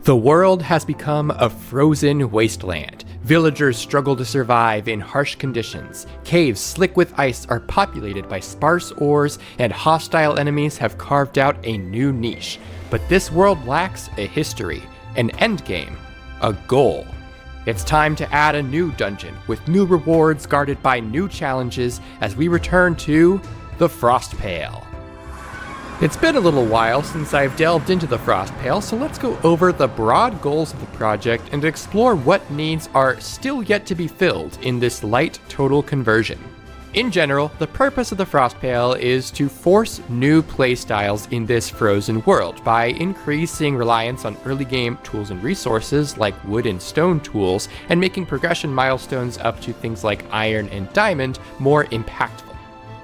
The world has become a frozen wasteland. Villagers struggle to survive in harsh conditions. Caves slick with ice are populated by sparse ores, and hostile enemies have carved out a new niche. But this world lacks a history, an endgame, a goal. It's time to add a new dungeon with new rewards guarded by new challenges as we return to the Frostpale. It's been a little while since I've delved into the Frostpale, so let's go over the broad goals of the project and explore what needs are still yet to be filled in this light total conversion. In general, the purpose of the Frostpale is to force new playstyles in this frozen world by increasing reliance on early game tools and resources like wood and stone tools, and making progression milestones up to things like iron and diamond more impactful.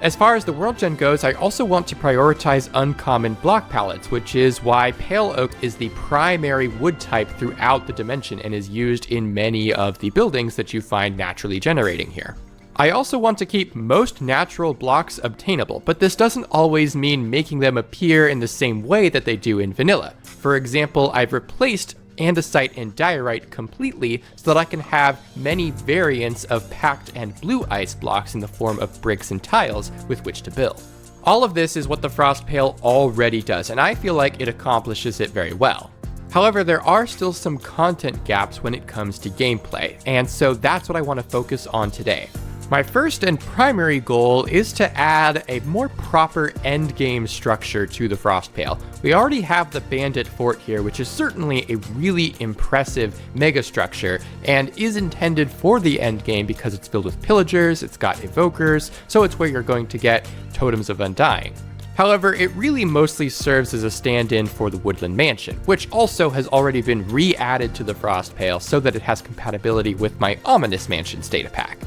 As far as the Worldgen goes, I also want to prioritize uncommon block palettes, which is why pale oak is the primary wood type throughout the dimension and is used in many of the buildings that you find naturally generating here. I also want to keep most natural blocks obtainable, but this doesn't always mean making them appear in the same way that they do in vanilla. For example, I've replaced andesite and diorite completely so that I can have many variants of packed and blue ice blocks in the form of bricks and tiles with which to build. All of this is what the Frostpale already does, and I feel like it accomplishes it very well. However, there are still some content gaps when it comes to gameplay, and so that's what I want to focus on today. My first and primary goal is to add a more proper endgame structure to the Frostpale. We already have the Bandit Fort here, which is certainly a really impressive mega structure and is intended for the endgame because it's filled with pillagers, it's got evokers, so it's where you're going to get Totems of Undying. However, it really mostly serves as a stand-in for the Woodland Mansion, which also has already been re-added to the Frostpale so that it has compatibility with my Ominous Mansion's data pack.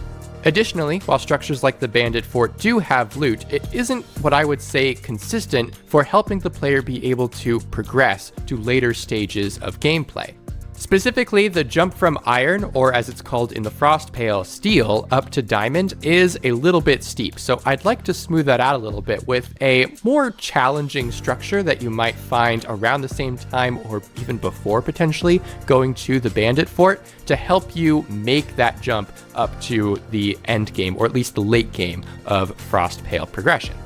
Additionally, while structures like the Bandit Fort do have loot, it isn't what I would say consistent for helping the player be able to progress to later stages of gameplay. Specifically, the jump from iron, or as it's called in the Frostpale, steel, up to diamond is a little bit steep, so I'd like to smooth that out a little bit with a more challenging structure that you might find around the same time or even before potentially going to the Bandit Fort to help you make that jump up to the end game, or at least the late game of Frostpale progression.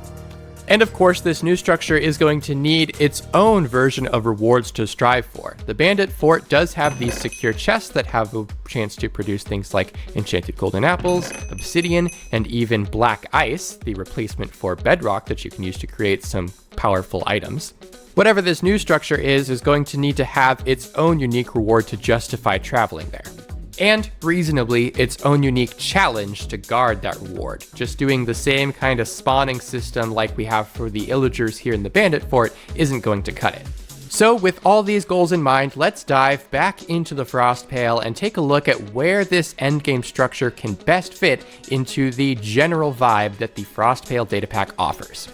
And of course, this new structure is going to need its own version of rewards to strive for. The Bandit Fort does have these secure chests that have a chance to produce things like enchanted golden apples, obsidian, and even black ice, the replacement for bedrock that you can use to create some powerful items. Whatever this new structure is going to need to have its own unique reward to justify traveling there. And reasonably, its own unique challenge to guard that reward. Just doing the same kind of spawning system like we have for the Illagers here in the Bandit Fort isn't going to cut it. So with all these goals in mind, let's dive back into the Frostpale and take a look at where this endgame structure can best fit into the general vibe that the Frostpale datapack offers.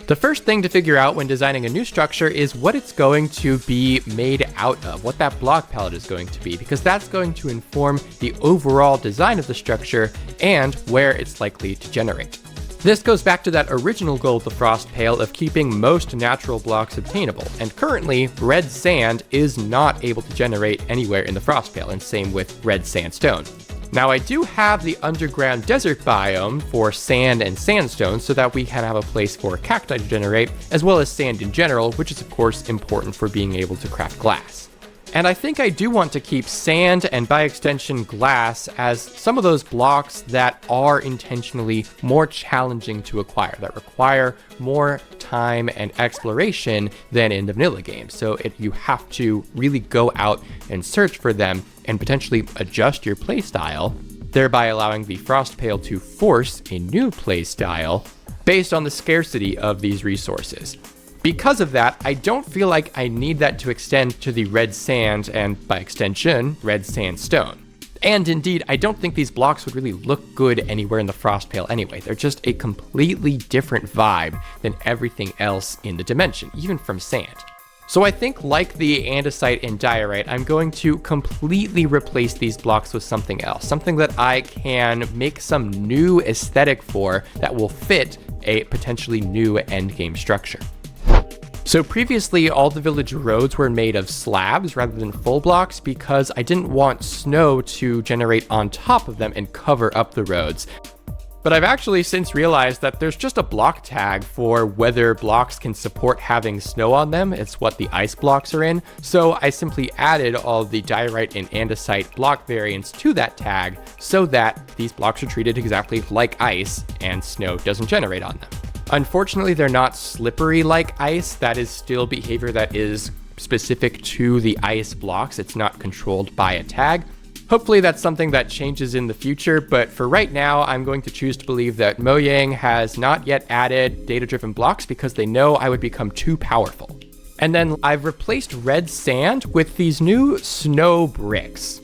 The first thing to figure out when designing a new structure is what it's going to be made out of, what that block palette is going to be, because that's going to inform the overall design of the structure and where it's likely to generate. This goes back to that original goal of the Frostpale of keeping most natural blocks obtainable, and currently, red sand is not able to generate anywhere in the Frostpale, and same with red sandstone. Now, I do have the underground desert biome for sand and sandstone so that we can have a place for cacti to generate, as well as sand in general, which is of course important for being able to craft glass. And I think I do want to keep sand and by extension glass as some of those blocks that are intentionally more challenging to acquire, that require more time and exploration than in the vanilla game. So you have to really go out and search for them and potentially adjust your playstyle, thereby allowing the Frostpale to force a new playstyle based on the scarcity of these resources. Because of that, I don't feel like I need that to extend to the red sand and, by extension, red sandstone. And indeed, I don't think these blocks would really look good anywhere in the Frostpale anyway. They're just a completely different vibe than everything else in the dimension, even from sand. So I think, like the andesite and diorite, I'm going to completely replace these blocks with something else, something that I can make some new aesthetic for that will fit a potentially new endgame structure. So previously, all the village roads were made of slabs rather than full blocks because I didn't want snow to generate on top of them and cover up the roads. But I've actually since realized that there's just a block tag for whether blocks can support having snow on them. It's what the ice blocks are in. So I simply added all the diorite and andesite block variants to that tag so that these blocks are treated exactly like ice and snow doesn't generate on them. Unfortunately, they're not slippery like ice. That is still behavior that is specific to the ice blocks. It's not controlled by a tag. Hopefully that's something that changes in the future, but for right now, I'm going to choose to believe that Mojang has not yet added data-driven blocks because they know I would become too powerful. And then I've replaced red sand with these new snow bricks.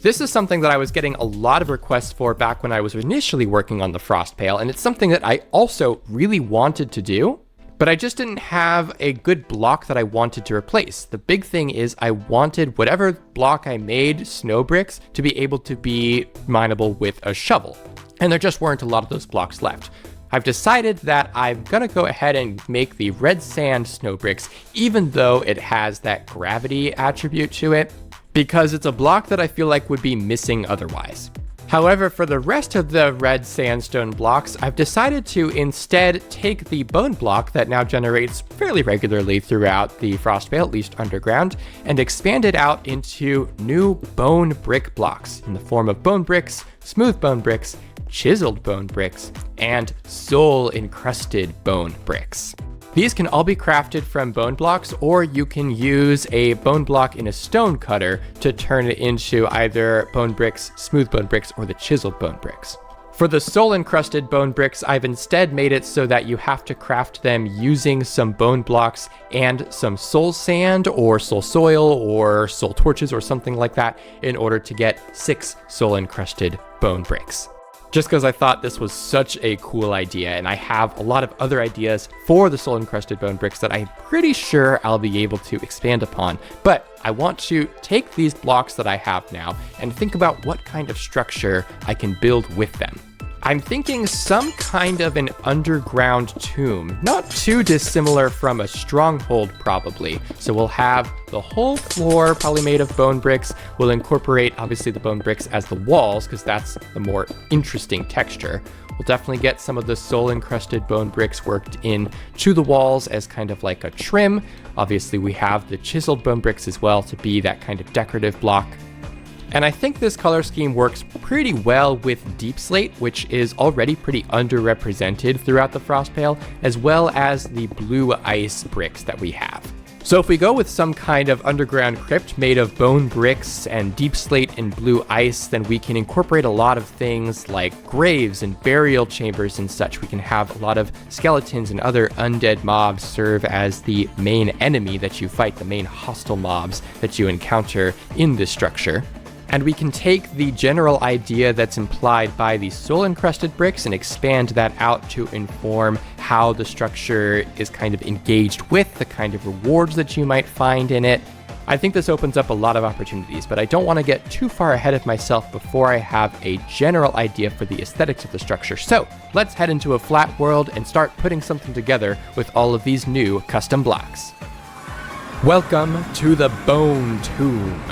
This is something that I was getting a lot of requests for back when I was initially working on the Frostpale, and it's something that I also really wanted to do, but I just didn't have a good block that I wanted to replace. The big thing is I wanted whatever block I made, snow bricks, to be able to be mineable with a shovel, and there just weren't a lot of those blocks left. I've decided that I'm gonna go ahead and make the red sand snow bricks, even though it has that gravity attribute to it, because it's a block that I feel like would be missing otherwise. However, for the rest of the red sandstone blocks, I've decided to instead take the bone block that now generates fairly regularly throughout the Frostpale, at least underground, and expand it out into new bone brick blocks in the form of bone bricks, smooth bone bricks, chiseled bone bricks, and soul encrusted bone bricks. These can all be crafted from bone blocks, or you can use a bone block in a stone cutter to turn it into either bone bricks, smooth bone bricks, or the chiseled bone bricks. For the soul encrusted bone bricks, I've instead made it so that you have to craft them using some bone blocks and some soul sand or soul soil or soul torches or something like that in order to get 6 soul encrusted bone bricks. Just because I thought this was such a cool idea, and I have a lot of other ideas for the soul encrusted bone bricks that I'm pretty sure I'll be able to expand upon. But I want to take these blocks that I have now and think about what kind of structure I can build with them. I'm thinking some kind of an underground tomb, not too dissimilar from a stronghold probably. So we'll have the whole floor probably made of bone bricks. We'll incorporate obviously the bone bricks as the walls because that's the more interesting texture. We'll definitely get some of the soul encrusted bone bricks worked in to the walls as kind of like a trim. Obviously we have the chiseled bone bricks as well to be that kind of decorative block. And I think this color scheme works pretty well with Deep Slate, which is already pretty underrepresented throughout the Frostpale, as well as the blue ice bricks that we have. So if we go with some kind of underground crypt made of bone bricks and Deep Slate and blue ice, then we can incorporate a lot of things like graves and burial chambers and such. We can have a lot of skeletons and other undead mobs serve as the main enemy that you fight, the main hostile mobs that you encounter in this structure. And we can take the general idea that's implied by the soul-encrusted bricks and expand that out to inform how the structure is kind of engaged with, the kind of rewards that you might find in it. I think this opens up a lot of opportunities, but I don't want to get too far ahead of myself before I have a general idea for the aesthetics of the structure. So let's head into a flat world and start putting something together with all of these new custom blocks. Welcome to the Bone Tomb.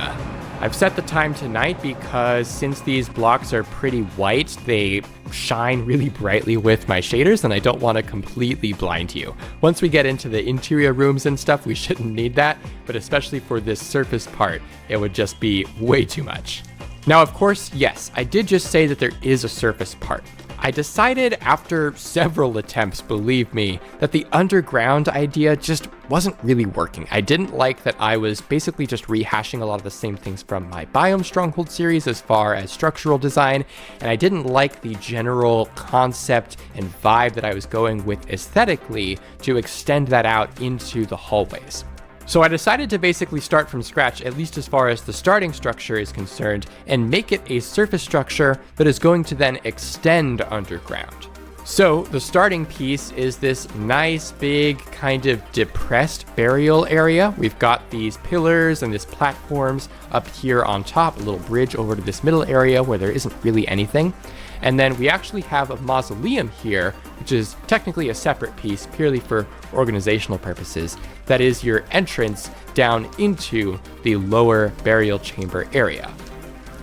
I've set the time to night because since these blocks are pretty white, they shine really brightly with my shaders and I don't want to completely blind you. Once we get into the interior rooms and stuff, we shouldn't need that, but especially for this surface part, it would just be way too much. Now, of course, yes, I did just say that there is a surface part. I decided after several attempts, believe me, that the underground idea just wasn't really working. I didn't like that I was basically just rehashing a lot of the same things from my Biome Stronghold series as far as structural design, and I didn't like the general concept and vibe that I was going with aesthetically to extend that out into the hallways. So I decided to basically start from scratch, at least as far as the starting structure is concerned, and make it a surface structure that is going to then extend underground. So the starting piece is this nice big kind of depressed burial area. We've got these pillars and these platforms up here on top, a little bridge over to this middle area where there isn't really anything. And then we actually have a mausoleum here, which is technically a separate piece purely for organizational purposes. that is your entrance down into the lower burial chamber area.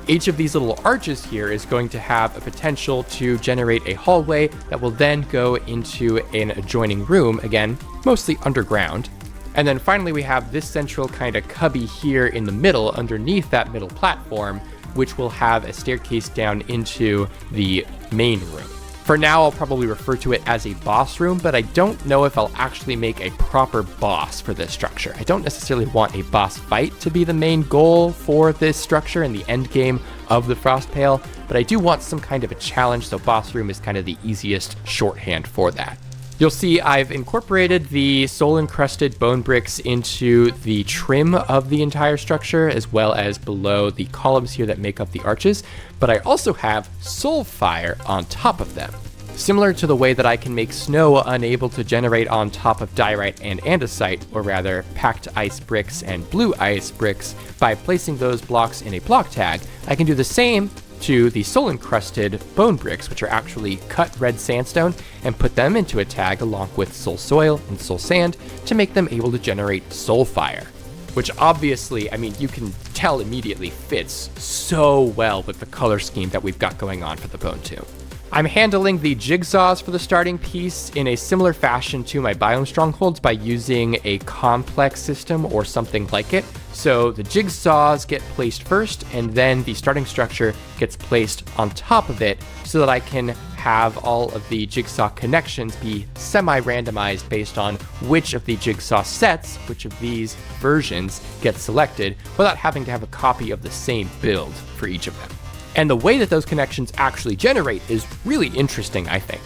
Each of these little arches here is going to have a potential to generate a hallway that will then go into an adjoining room, again, mostly underground. And then finally we have this central kind of cubby here in the middle, underneath that middle platform, which will have a staircase down into the main room. For now, I'll probably refer to it as a boss room, but I don't know if I'll actually make a proper boss for this structure. I don't necessarily want a boss fight to be the main goal for this structure in the end game of the Frostpale, but I do want some kind of a challenge, so boss room is kind of the easiest shorthand for that. You'll see I've incorporated the soul-encrusted bone bricks into the trim of the entire structure, as well as below the columns here that make up the arches, but I also have soul fire on top of them. Similar to the way that I can make snow unable to generate on top of diorite and andesite, or rather packed ice bricks and blue ice bricks, by placing those blocks in a block tag, I can do the same to the soul-encrusted bone bricks, which are actually cut red sandstone, and put them into a tag along with soul soil and soul sand to make them able to generate soul fire. Which obviously, I mean, you can tell immediately fits so well with the color scheme that we've got going on for the bone tomb. I'm handling the jigsaws for the starting piece in a similar fashion to my biome strongholds by using a complex system or something like it. So the jigsaws get placed first, and then the starting structure gets placed on top of it so that I can have all of the jigsaw connections be semi-randomized based on which of the jigsaw sets, which of these versions gets selected, without having to have a copy of the same build for each of them. And the way that those connections actually generate is really interesting, I think.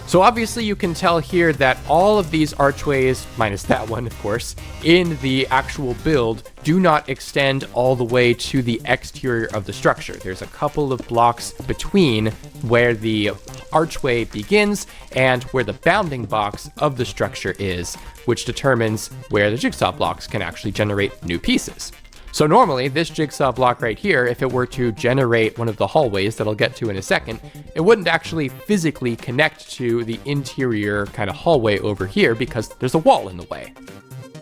So obviously you can tell here that all of these archways, minus that one of course, in the actual build do not extend all the way to the exterior of the structure. There's a couple of blocks between where the archway begins and where the bounding box of the structure is, which determines where the jigsaw blocks can actually generate new pieces. So normally, this jigsaw block right here, if it were to generate one of the hallways that I'll get to in a second, it wouldn't actually physically connect to the interior kind of hallway over here because there's a wall in the way.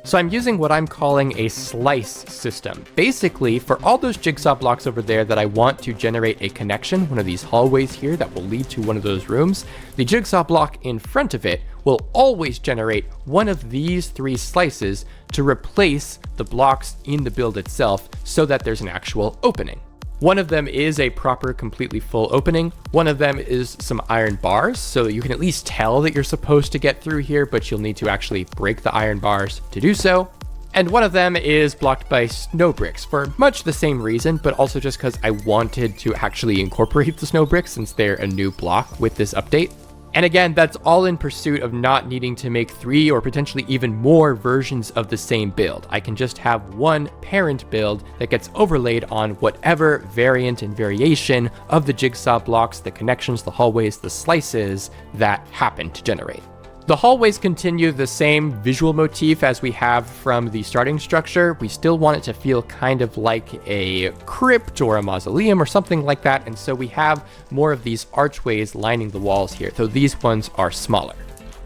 So I'm using what I'm calling a slice system. Basically, for all those jigsaw blocks over there that I want to generate a connection, one of these hallways here that will lead to one of those rooms, the jigsaw block in front of it will always generate one of these three slices to replace the blocks in the build itself so that there's an actual opening. One of them is a proper, completely full opening. One of them is some iron bars, so that you can at least tell that you're supposed to get through here, but you'll need to actually break the iron bars to do so. And one of them is blocked by snow bricks for much the same reason, but also just because I wanted to actually incorporate the snow bricks since they're a new block with this update. And again, that's all in pursuit of not needing to make 3 or potentially even more versions of the same build. I can just have one parent build that gets overlaid on whatever variant and variation of the jigsaw blocks, the connections, the hallways, the slices that happen to generate. The hallways continue the same visual motif as we have from the starting structure. We still want it to feel kind of like a crypt or a mausoleum or something like that, and so we have more of these archways lining the walls here, though these ones are smaller.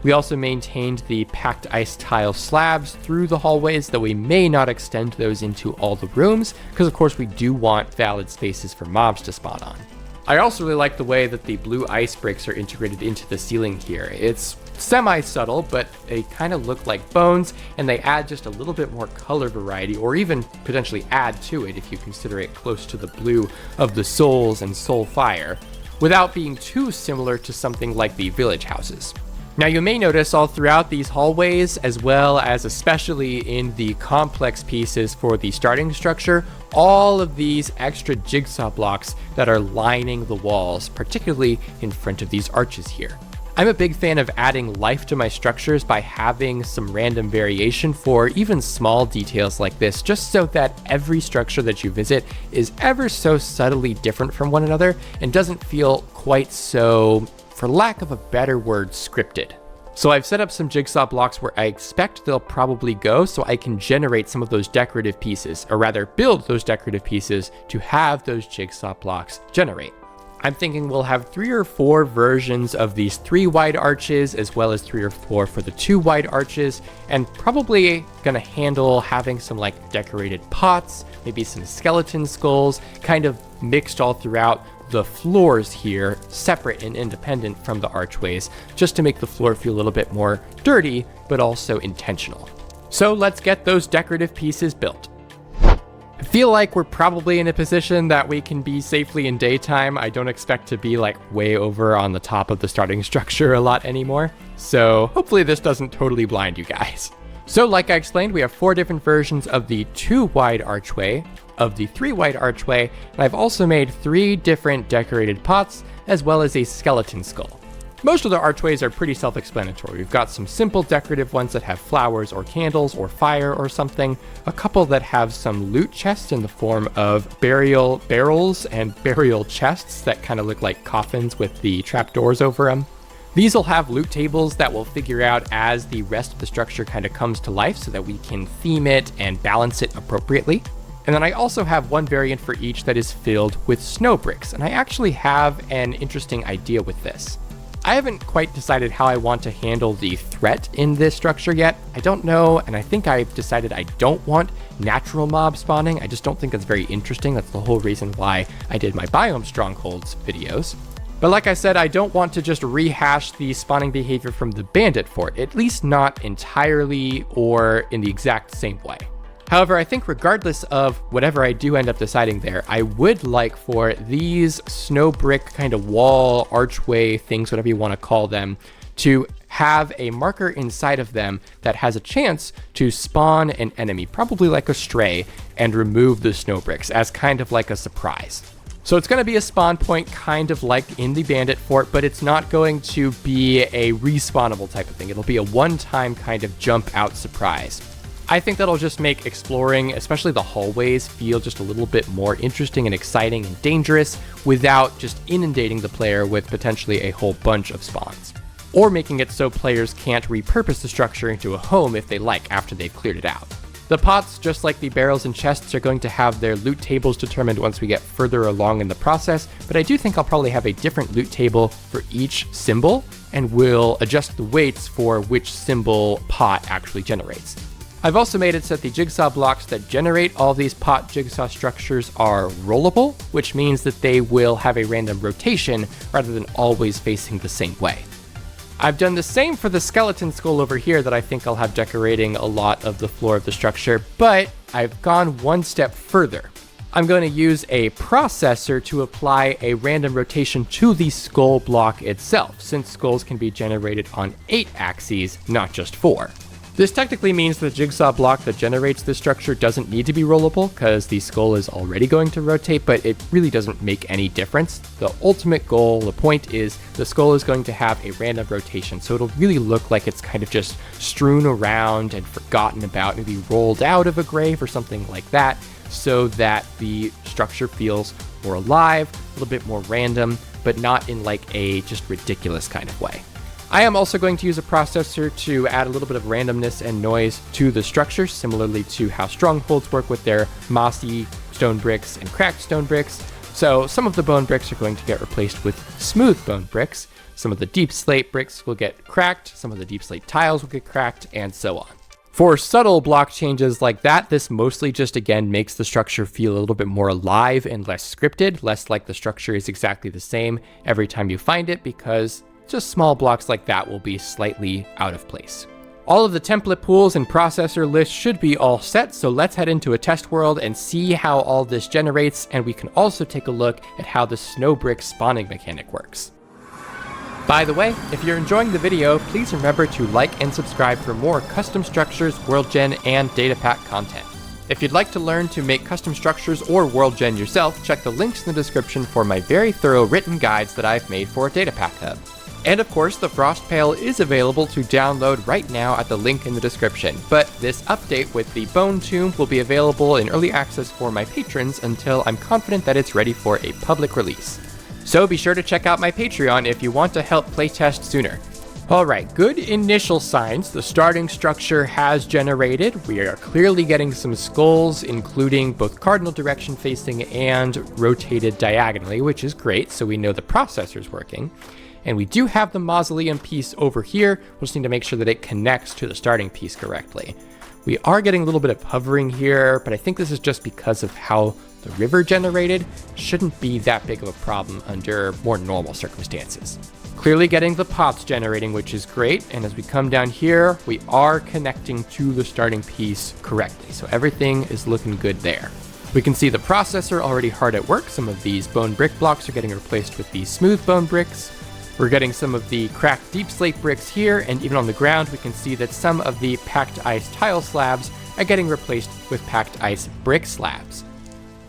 We also maintained the packed ice tile slabs through the hallways, though we may not extend those into all the rooms, because of course we do want valid spaces for mobs to spawn on. I also really like the way that the blue ice bricks are integrated into the ceiling here. It's semi-subtle, but they kind of look like bones, and they add just a little bit more color variety, or even potentially add to it if you consider it close to the blue of the souls and soul fire, without being too similar to something like the village houses. Now you may notice all throughout these hallways, as well as especially in the complex pieces for the starting structure, all of these extra jigsaw blocks that are lining the walls, particularly in front of these arches here. I'm a big fan of adding life to my structures by having some random variation for even small details like this, just so that every structure that you visit is ever so subtly different from one another and doesn't feel quite so, for lack of a better word, scripted. So I've set up some jigsaw blocks where I expect they'll probably go so I can generate some of those decorative pieces, or rather build those decorative pieces to have those jigsaw blocks generate. I'm thinking we'll have 3 or 4 versions of these 3 wide arches, as well as 3 or 4 for the 2 wide arches, and probably gonna handle having some like decorated pots, maybe some skeleton skulls, kind of mixed all throughout the floors here, separate and independent from the archways, just to make the floor feel a little bit more dirty, but also intentional. So let's get those decorative pieces built. I feel like we're probably in a position that we can be safely in daytime. I don't expect to be like way over on the top of the starting structure a lot anymore. So hopefully this doesn't totally blind you guys. So like I explained, we have 4 different versions of the 2 wide archway, of the 3 wide archway, and I've also made 3 different decorated pots, as well as a skeleton skull. Most of the archways are pretty self-explanatory. We've got some simple decorative ones that have flowers or candles or fire or something, a couple that have some loot chests in the form of burial barrels and burial chests that kind of look like coffins with the trapdoors over them. These will have loot tables that we'll figure out as the rest of the structure kind of comes to life so that we can theme it and balance it appropriately. And then I also have 1 variant for each that is filled with snow bricks, and I actually have an interesting idea with this. I haven't quite decided how I want to handle the threat in this structure yet. I don't know, and I think I've decided I don't want natural mob spawning. I just don't think that's very interesting. That's the whole reason why I did my biome strongholds videos. But like I said, I don't want to just rehash the spawning behavior from the bandit fort, at least not entirely or in the exact same way. However, I think regardless of whatever I do end up deciding there, I would like for these snow brick kind of wall, archway things, whatever you want to call them, to have a marker inside of them that has a chance to spawn an enemy, probably like a stray, and remove the snow bricks as kind of like a surprise. So it's going to be a spawn point kind of like in the bandit fort, but it's not going to be a respawnable type of thing. It'll be a one-time kind of jump out surprise. I think that'll just make exploring, especially the hallways, feel just a little bit more interesting and exciting and dangerous without just inundating the player with potentially a whole bunch of spawns. Or making it so players can't repurpose the structure into a home if they like after they've cleared it out. The pots, just like the barrels and chests, are going to have their loot tables determined once we get further along in the process, but I do think I'll probably have a different loot table for each symbol, and will adjust the weights for which symbol pot actually generates. I've also made it so that the jigsaw blocks that generate all these pot jigsaw structures are rollable, which means that they will have a random rotation rather than always facing the same way. I've done the same for the skeleton skull over here that I think I'll have decorating a lot of the floor of the structure, but I've gone one step further. I'm going to use a processor to apply a random rotation to the skull block itself, since skulls can be generated on 8 axes, not just 4. This technically means the jigsaw block that generates this structure doesn't need to be rollable because the skull is already going to rotate, but it really doesn't make any difference. The ultimate goal, the point is the skull is going to have a random rotation, so it'll really look like it's kind of just strewn around and forgotten about, maybe rolled out of a grave or something like that, so that the structure feels more alive, a little bit more random, but not in like a just ridiculous kind of way. I am also going to use a processor to add a little bit of randomness and noise to the structure, similarly to how strongholds work with their mossy stone bricks and cracked stone bricks. So some of the bone bricks are going to get replaced with smooth bone bricks. Some of the deep slate bricks will get cracked, some of the deep slate tiles will get cracked, and so on. For subtle block changes like that, this mostly just again makes the structure feel a little bit more alive and less scripted, less like the structure is exactly the same every time you find it, because just small blocks like that will be slightly out of place. All of the template pools and processor lists should be all set, so let's head into a test world and see how all this generates, and we can also take a look at how the snow brick spawning mechanic works. By the way, if you're enjoying the video, please remember to like and subscribe for more custom structures, Worldgen, and data pack content. If you'd like to learn to make custom structures or Worldgen yourself, check the links in the description for my very thorough written guides that I've made for Data Pack Hub. And of course, the Frostpale is available to download right now at the link in the description, but this update with the Bone Tomb will be available in early access for my patrons until I'm confident that it's ready for a public release. So be sure to check out my Patreon if you want to help playtest sooner. Alright, good initial signs. The starting structure has generated. We are clearly getting some skulls, including both cardinal direction facing and rotated diagonally, which is great, so we know the processor's working. And we do have the mausoleum piece over here. We'll just need to make sure that it connects to the starting piece correctly. We are getting a little bit of hovering here, but I think this is just because of how the river generated. Shouldn't be that big of a problem under more normal circumstances. Clearly getting the pots generating, which is great. And as we come down here, we are connecting to the starting piece correctly. So everything is looking good there. We can see the processor already hard at work. Some of these bone brick blocks are getting replaced with these smooth bone bricks. We're getting some of the cracked deep slate bricks here, and even on the ground, we can see that some of the packed ice tile slabs are getting replaced with packed ice brick slabs.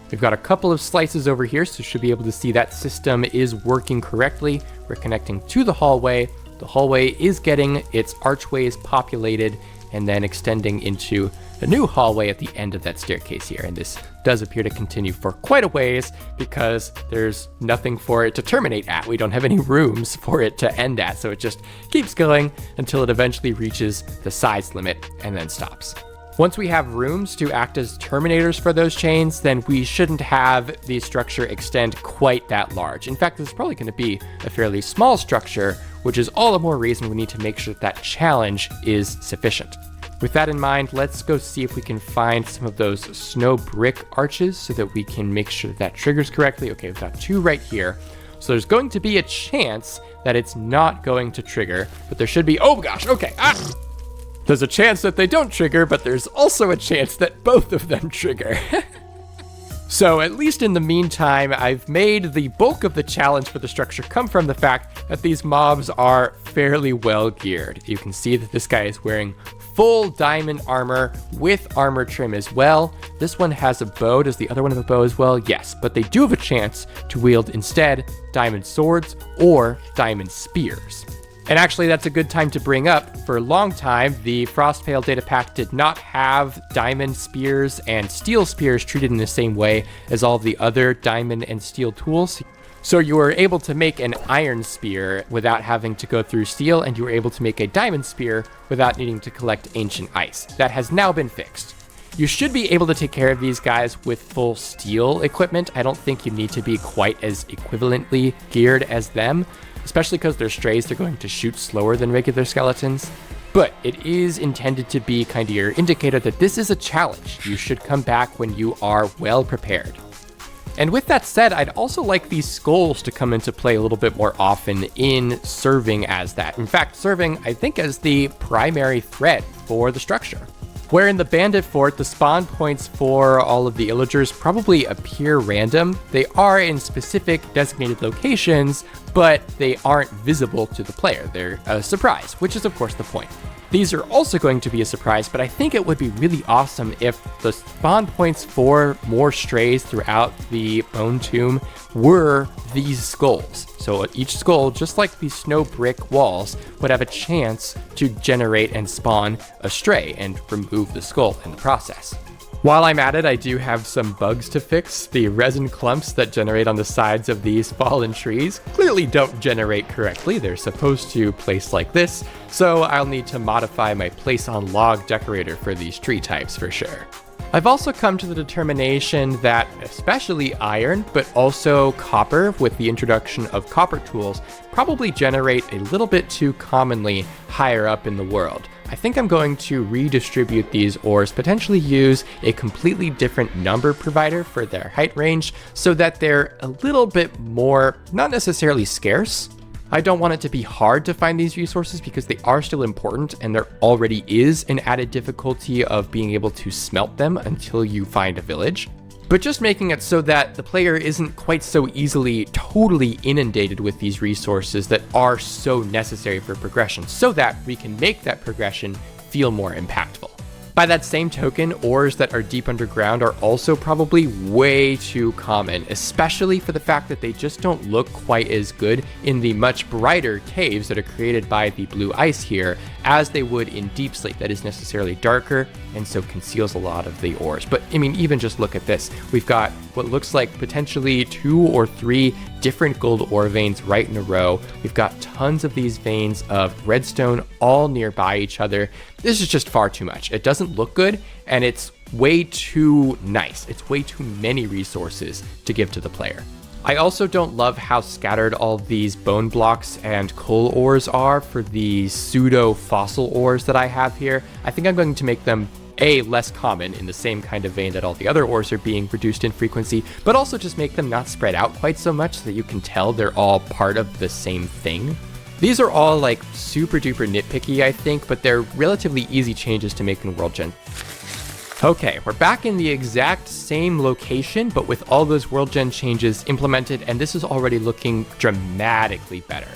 We've got a couple of slices over here, so you should be able to see that system is working correctly. We're connecting to the hallway. The hallway is getting its archways populated and then extending into a new hallway at the end of that staircase here. And this does appear to continue for quite a ways because there's nothing for it to terminate at. We don't have any rooms for it to end at, so it just keeps going until it eventually reaches the size limit and then stops. Once we have rooms to act as terminators for those chains, then we shouldn't have the structure extend quite that large. In fact, this is probably going to be a fairly small structure, which is all the more reason we need to make sure that challenge is sufficient. With that in mind, let's go see if we can find some of those snow brick arches so that we can make sure that triggers correctly. Okay, we've got two right here. So there's going to be a chance that it's not going to trigger, but there should be, oh gosh, okay. There's a chance that they don't trigger, but there's also a chance that both of them trigger. So at least in the meantime, I've made the bulk of the challenge for the structure come from the fact that these mobs are fairly well geared. You can see that this guy is wearing full diamond armor with armor trim as well. This one has a bow. Does the other one have a bow as well? Yes, but they do have a chance to wield instead diamond swords or diamond spears. And actually, that's a good time to bring up, for a long time, the Frostpale data pack did not have diamond spears and steel spears treated in the same way as all the other diamond and steel tools. So you were able to make an iron spear without having to go through steel, and you were able to make a diamond spear without needing to collect ancient ice. That has now been fixed. You should be able to take care of these guys with full steel equipment. I don't think you need to be quite as equivalently geared as them, especially because they're strays, they're going to shoot slower than regular skeletons. But it is intended to be kind of your indicator that this is a challenge. You should come back when you are well prepared. And with that said, I'd also like these skulls to come into play a little bit more often in serving as that. In fact, serving, I think, as the primary threat for the structure. Where in the Bandit Fort, the spawn points for all of the illagers probably appear random. They are in specific designated locations, but they aren't visible to the player. They're a surprise, which is of course the point. These are also going to be a surprise, but I think it would be really awesome if the spawn points for more strays throughout the Bone Tomb were these skulls. So each skull, just like these snow brick walls, would have a chance to generate and spawn a stray and remove the skull in the process. While I'm at it, I do have some bugs to fix. The resin clumps that generate on the sides of these fallen trees clearly don't generate correctly. They're supposed to place like this, so I'll need to modify my place on log decorator for these tree types for sure. I've also come to the determination that especially iron, but also copper with the introduction of copper tools, probably generate a little bit too commonly higher up in the world. I think I'm going to redistribute these ores, potentially use a completely different number provider for their height range so that they're a little bit more, not necessarily scarce. I don't want it to be hard to find these resources because they are still important and there already is an added difficulty of being able to smelt them until you find a village. But just making it so that the player isn't quite so easily totally inundated with these resources that are so necessary for progression, so that we can make that progression feel more impactful. By that same token, ores that are deep underground are also probably way too common, especially for the fact that they just don't look quite as good in the much brighter caves that are created by the blue ice here as they would in Deep Slate that is necessarily darker and so conceals a lot of the ores. But I mean, even just look at this. We've got what looks like potentially 2 or 3 different gold ore veins right in a row. We've got tons of these veins of redstone all nearby each other. This is just far too much. It doesn't look good, and it's way too nice. It's way too many resources to give to the player. I also don't love how scattered all these bone blocks and coal ores are for the pseudo fossil ores that I have here. I think I'm going to make them less common in the same kind of vein that all the other ores are being reduced in frequency, but also just make them not spread out quite so much so that you can tell they're all part of the same thing. These are all like super duper nitpicky, I think, but they're relatively easy changes to make in Worldgen. Okay, we're back in the exact same location, but with all those Worldgen changes implemented, and this is already looking dramatically better.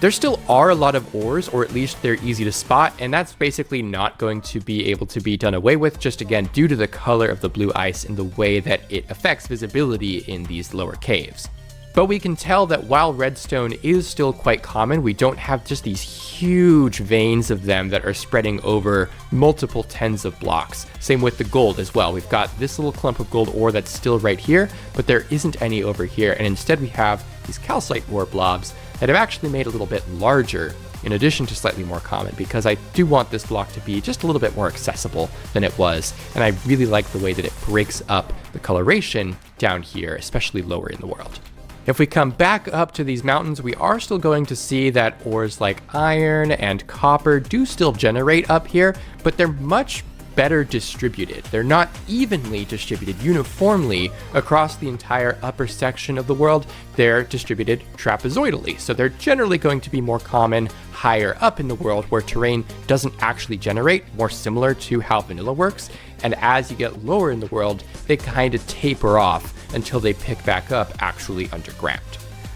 There still are a lot of ores, or at least they're easy to spot, and that's basically not going to be able to be done away with, just again, due to the color of the blue ice and the way that it affects visibility in these lower caves. But we can tell that while redstone is still quite common, we don't have just these huge veins of them that are spreading over multiple tens of blocks. Same with the gold as well. We've got this little clump of gold ore that's still right here, but there isn't any over here. And instead we have these calcite ore blobs that have actually made a little bit larger in addition to slightly more common, because I do want this block to be just a little bit more accessible than it was. And I really like the way that it breaks up the coloration down here, especially lower in the world. If we come back up to these mountains, we are still going to see that ores like iron and copper do still generate up here, but they're much better distributed. They're not evenly distributed uniformly across the entire upper section of the world. They're distributed trapezoidally, so they're generally going to be more common higher up in the world where terrain doesn't actually generate, more similar to how vanilla works. And as you get lower in the world, they kind of taper off until they pick back up actually underground.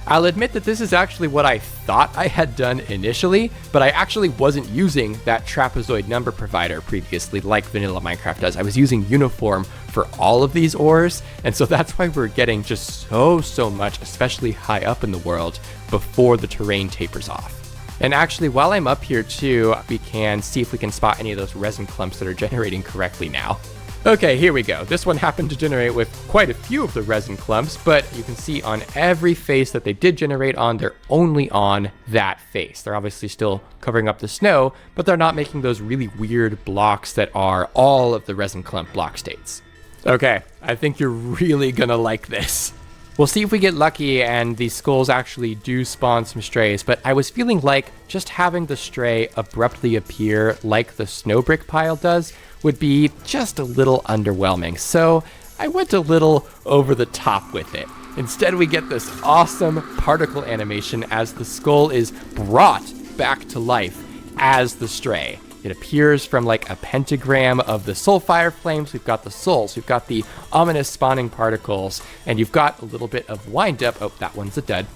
I'll admit that this is actually what I thought I had done initially, but I actually wasn't using that trapezoid number provider previously like vanilla Minecraft does. I was using uniform for all of these ores, and so that's why we're getting just so much, especially high up in the world, before the terrain tapers off. And actually, while I'm up here too, we can see if we can spot any of those resin clumps that are generating correctly now. Okay, here we go. This one happened to generate with quite a few of the resin clumps, but you can see on every face that they did generate on, they're only on that face. They're obviously still covering up the snow, but they're not making those really weird blocks that are all of the resin clump block states. Okay, I think you're really gonna like this. We'll see if we get lucky and these skulls actually do spawn some strays, but I was feeling like just having the stray abruptly appear like the snow brick pile does would be just a little underwhelming, so I went a little over the top with it. Instead, we get this awesome particle animation as the skull is brought back to life as the stray. It appears from like a pentagram of the soulfire flames. We've got the souls, we've got the ominous spawning particles, and you've got a little bit of wind up. Oh, that one's a dud.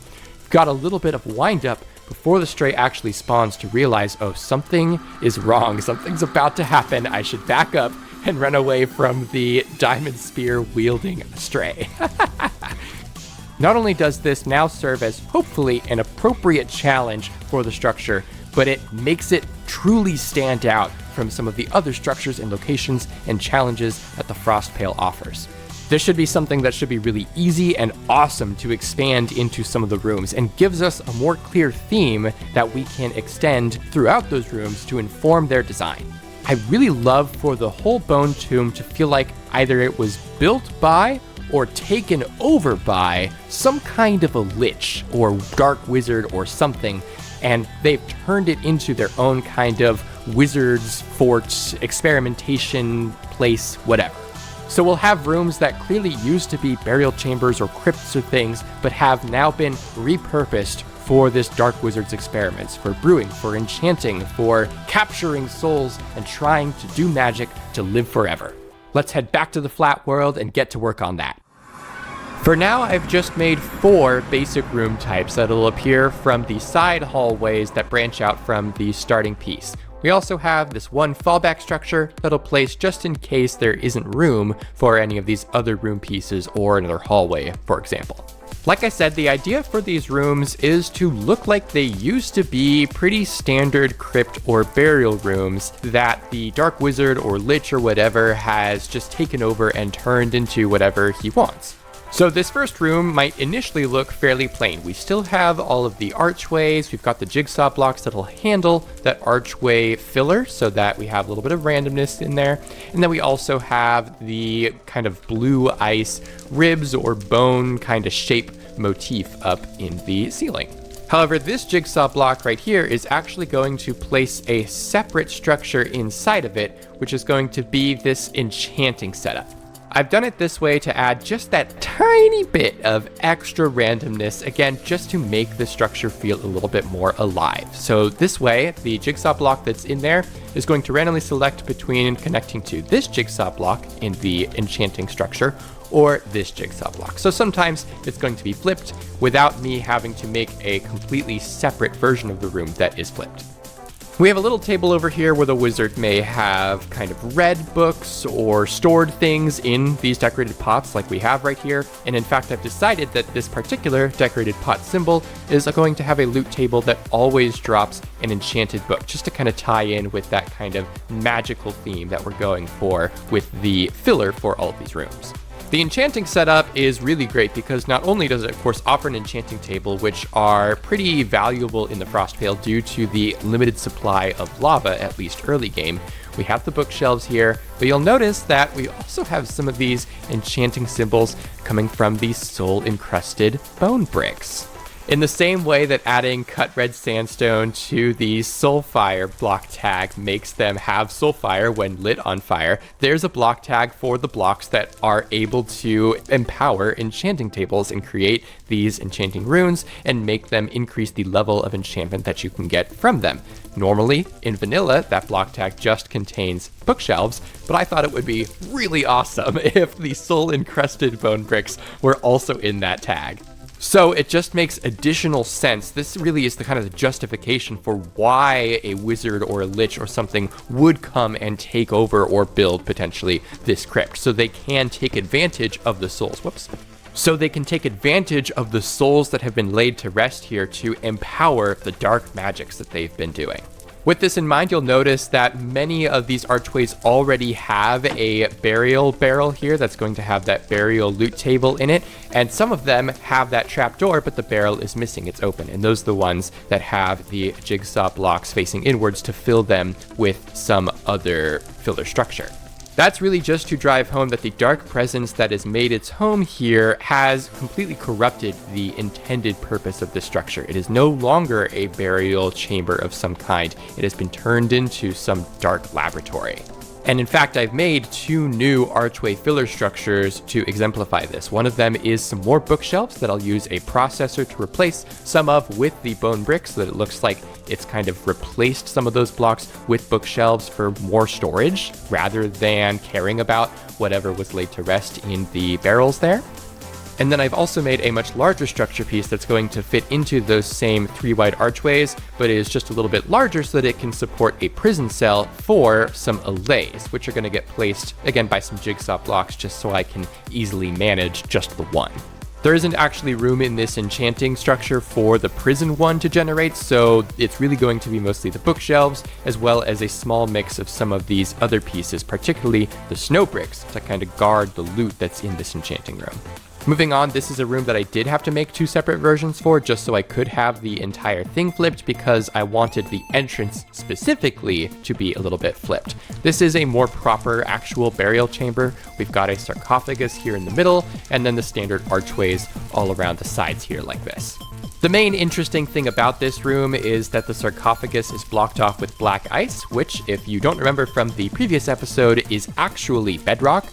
You've got a little bit of wind up before the stray actually spawns to realize, oh, something is wrong. Something's about to happen. I should back up and run away from the diamond spear wielding stray. Not only does this now serve as hopefully an appropriate challenge for the structure, but it makes it truly stand out from some of the other structures and locations and challenges that the Frostpale offers. This should be something that should be really easy and awesome to expand into some of the rooms and gives us a more clear theme that we can extend throughout those rooms to inform their design. I really love for the whole bone tomb to feel like either it was built by or taken over by some kind of a lich or dark wizard or something, and they've turned it into their own kind of wizard's fort, experimentation place, whatever. So we'll have rooms that clearly used to be burial chambers or crypts or things, but have now been repurposed for this dark wizard's experiments, for brewing, for enchanting, for capturing souls and trying to do magic to live forever. Let's head back to the flat world and get to work on that. For now, I've just made 4 basic room types that'll appear from the side hallways that branch out from the starting piece. We also have this one fallback structure that'll place just in case there isn't room for any of these other room pieces or another hallway, for example. Like I said, the idea for these rooms is to look like they used to be pretty standard crypt or burial rooms that the Dark Wizard or Lich or whatever has just taken over and turned into whatever he wants. So this first room might initially look fairly plain. We still have all of the archways, we've got the jigsaw blocks that'll handle that archway filler so that we have a little bit of randomness in there. And then we also have the kind of blue ice ribs or bone kind of shape motif up in the ceiling. However, this jigsaw block right here is actually going to place a separate structure inside of it, which is going to be this enchanting setup. I've done it this way to add just that tiny bit of extra randomness, again, just to make the structure feel a little bit more alive. So this way, the jigsaw block that's in there is going to randomly select between connecting to this jigsaw block in the enchanting structure or this jigsaw block. So sometimes it's going to be flipped without me having to make a completely separate version of the room that is flipped. We have a little table over here where the wizard may have kind of read books or stored things in these decorated pots like we have right here. And in fact, I've decided that this particular decorated pot symbol is going to have a loot table that always drops an enchanted book, just to kind of tie in with that kind of magical theme that we're going for with the filler for all of these rooms. The enchanting setup is really great because not only does it, of course, offer an enchanting table, which are pretty valuable in the Frostpale due to the limited supply of lava, at least early game. We have the bookshelves here, but you'll notice that we also have some of these enchanting symbols coming from these soul-encrusted bone bricks. In the same way that adding cut red sandstone to the soulfire block tag makes them have soulfire when lit on fire, there's a block tag for the blocks that are able to empower enchanting tables and create these enchanting runes and make them increase the level of enchantment that you can get from them. Normally, in vanilla, that block tag just contains bookshelves, but I thought it would be really awesome if the soul-encrusted bone bricks were also in that tag. So it just makes additional sense. This really is the kind of the justification for why a wizard or a lich or something would come and take over or build potentially this crypt. So they can take advantage of the souls. So they can take advantage of the souls that have been laid to rest here to empower the dark magics that they've been doing. With this in mind, you'll notice that many of these archways already have a burial barrel here that's going to have that burial loot table in it, and some of them have that trapdoor, but the barrel is missing, it's open, and those are the ones that have the jigsaw blocks facing inwards to fill them with some other filler structure. That's really just to drive home that the dark presence that has made its home here has completely corrupted the intended purpose of this structure. It is no longer a burial chamber of some kind. It has been turned into some dark laboratory. And in fact, I've made 2 new archway filler structures to exemplify this. One of them is some more bookshelves that I'll use a processor to replace some of with the bone bricks so that it looks like it's kind of replaced some of those blocks with bookshelves for more storage rather than caring about whatever was laid to rest in the barrels there. And then I've also made a much larger structure piece that's going to fit into those same 3 wide archways, but is just a little bit larger so that it can support a prison cell for some allays, which are going to get placed, again, by some jigsaw blocks just so I can easily manage just the one. There isn't actually room in this enchanting structure for the prison one to generate, so it's really going to be mostly the bookshelves, as well as a small mix of some of these other pieces, particularly the snow bricks, to kind of guard the loot that's in this enchanting room. Moving on, this is a room that I did have to make 2 separate versions for, just so I could have the entire thing flipped, because I wanted the entrance specifically to be a little bit flipped. This is a more proper actual burial chamber. We've got a sarcophagus here in the middle, and then the standard archways all around the sides here like this. The main interesting thing about this room is that the sarcophagus is blocked off with black ice, which, if you don't remember from the previous episode, is actually bedrock.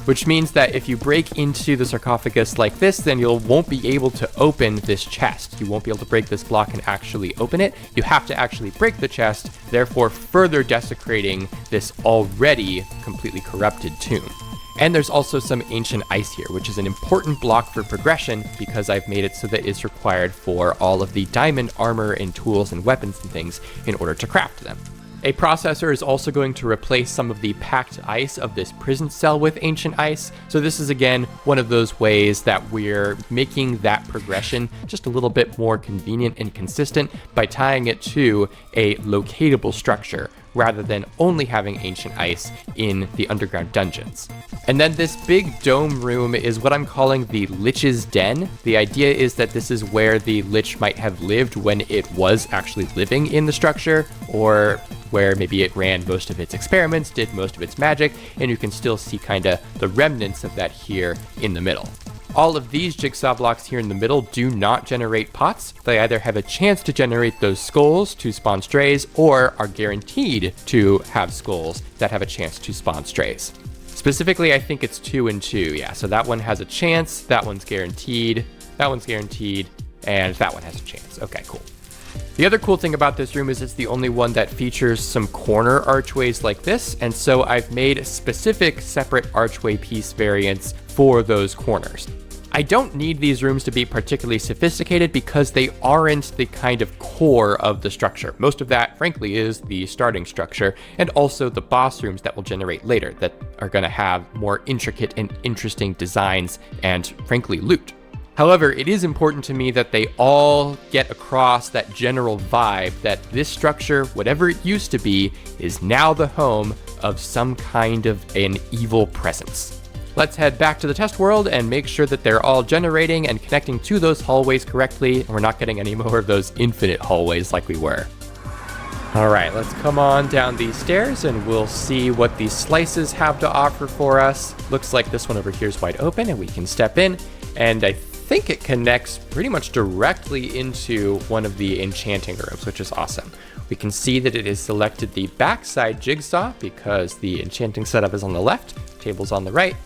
Which means that if you break into the sarcophagus like this, then you won't be able to open this chest. You won't be able to break this block and actually open it. You have to actually break the chest, therefore further desecrating this already completely corrupted tomb. And there's also some ancient ice here, which is an important block for progression because I've made it so that it's required for all of the diamond armor and tools and weapons and things in order to craft them. A processor is also going to replace some of the packed ice of this prison cell with ancient ice. So this is again one of those ways that we're making that progression just a little bit more convenient and consistent by tying it to a locatable structure rather than only having ancient ice in the underground dungeons. And then this big dome room is what I'm calling the Lich's Den. The idea is that this is where the Lich might have lived when it was actually living in the structure, or where maybe it ran most of its experiments, did most of its magic, and you can still see kind of the remnants of that here in the middle. All of these jigsaw blocks here in the middle do not generate pots. They either have a chance to generate those skulls to spawn strays, or are guaranteed to have skulls that have a chance to spawn strays. Specifically, I think it's 2 and 2, yeah. So that one has a chance, that one's guaranteed, and that one has a chance. Okay, cool. The other cool thing about this room is it's the only one that features some corner archways like this, and so I've made specific separate archway piece variants for those corners. I don't need these rooms to be particularly sophisticated because they aren't the kind of core of the structure. Most of that, frankly, is the starting structure, and also the boss rooms that will generate later that are going to have more intricate and interesting designs and, frankly, loot. However, it is important to me that they all get across that general vibe that this structure, whatever it used to be, is now the home of some kind of an evil presence. Let's head back to the test world and make sure that they're all generating and connecting to those hallways correctly, and we're not getting any more of those infinite hallways like we were. All right, let's come on down these stairs and we'll see what these slices have to offer for us. Looks like this one over here is wide open and we can step in, and I think it connects pretty much directly into one of the enchanting rooms, which is awesome. We can see that it has selected the backside jigsaw because the enchanting setup is on the left, table's on the right,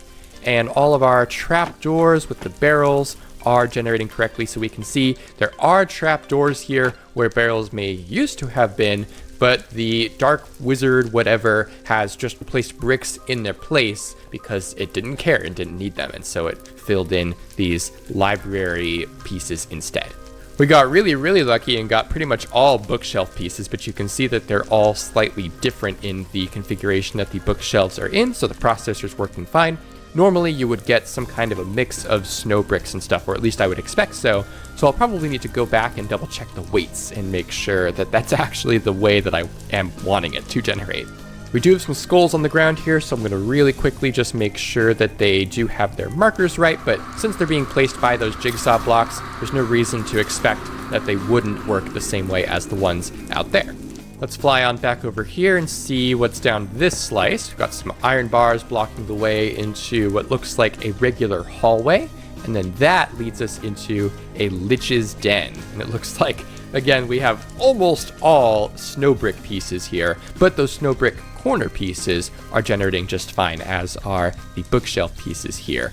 and all of our trap doors with the barrels are generating correctly. So we can see there are trap doors here where barrels may used to have been, but the dark wizard whatever has just placed bricks in their place because it didn't care and didn't need them, and so it filled in these library pieces instead. We got really lucky and got pretty much all bookshelf pieces, but you can see that they're all slightly different in the configuration that the bookshelves are in, so the processor's working fine. Normally you would get some kind of a mix of snow bricks and stuff, or at least I would expect so I'll probably need to go back and double check the weights and make sure that that's actually the way that I am wanting it to generate. We do have some skulls on the ground here, so I'm going to really quickly just make sure that they do have their markers right, but since they're being placed by those jigsaw blocks, there's no reason to expect that they wouldn't work the same way as the ones out there. Let's fly on back over here and see what's down this slice. We've got some iron bars blocking the way into what looks like a regular hallway, and then that leads us into a Lich's Den. And it looks like, again, we have almost all snow brick pieces here, but those snow brick corner pieces are generating just fine, as are the bookshelf pieces here.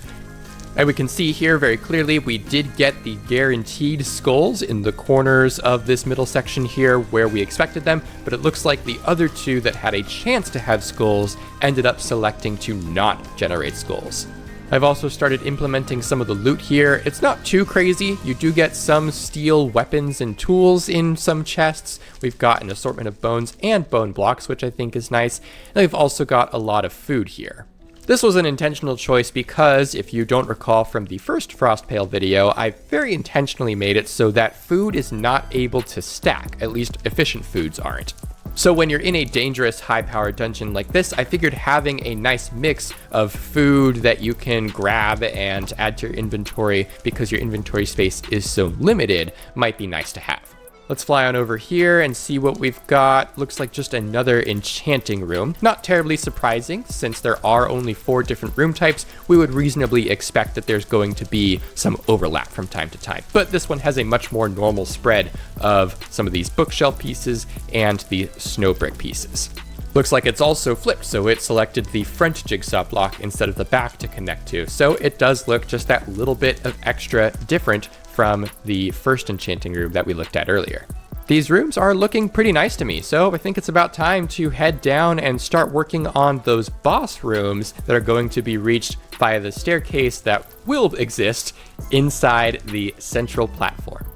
And we can see here very clearly we did get the guaranteed skulls in the corners of this middle section here where we expected them, but it looks like the other two that had a chance to have skulls ended up selecting to not generate skulls. I've also started implementing some of the loot here. It's not too crazy. You do get some steel weapons and tools in some chests. We've got an assortment of bones and bone blocks, which I think is nice. And we've also got a lot of food here. This was an intentional choice because, if you don't recall from the first Frostpale video, I very intentionally made it so that food is not able to stack, at least efficient foods aren't. So when you're in a dangerous high-powered dungeon like this, I figured having a nice mix of food that you can grab and add to your inventory because your inventory space is so limited might be nice to have. Let's fly on over here and see what we've got. Looks like just another enchanting room. Not terribly surprising, since there are only 4 different room types. We would reasonably expect that there's going to be some overlap from time to time. But this one has a much more normal spread of some of these bookshelf pieces and the snow brick pieces. Looks like it's also flipped, so it selected the front jigsaw block instead of the back to connect to. So it does look just that little bit of extra different from the first enchanting room that we looked at earlier. These rooms are looking pretty nice to me, so I think it's about time to head down and start working on those boss rooms that are going to be reached via the staircase that will exist inside the central platform.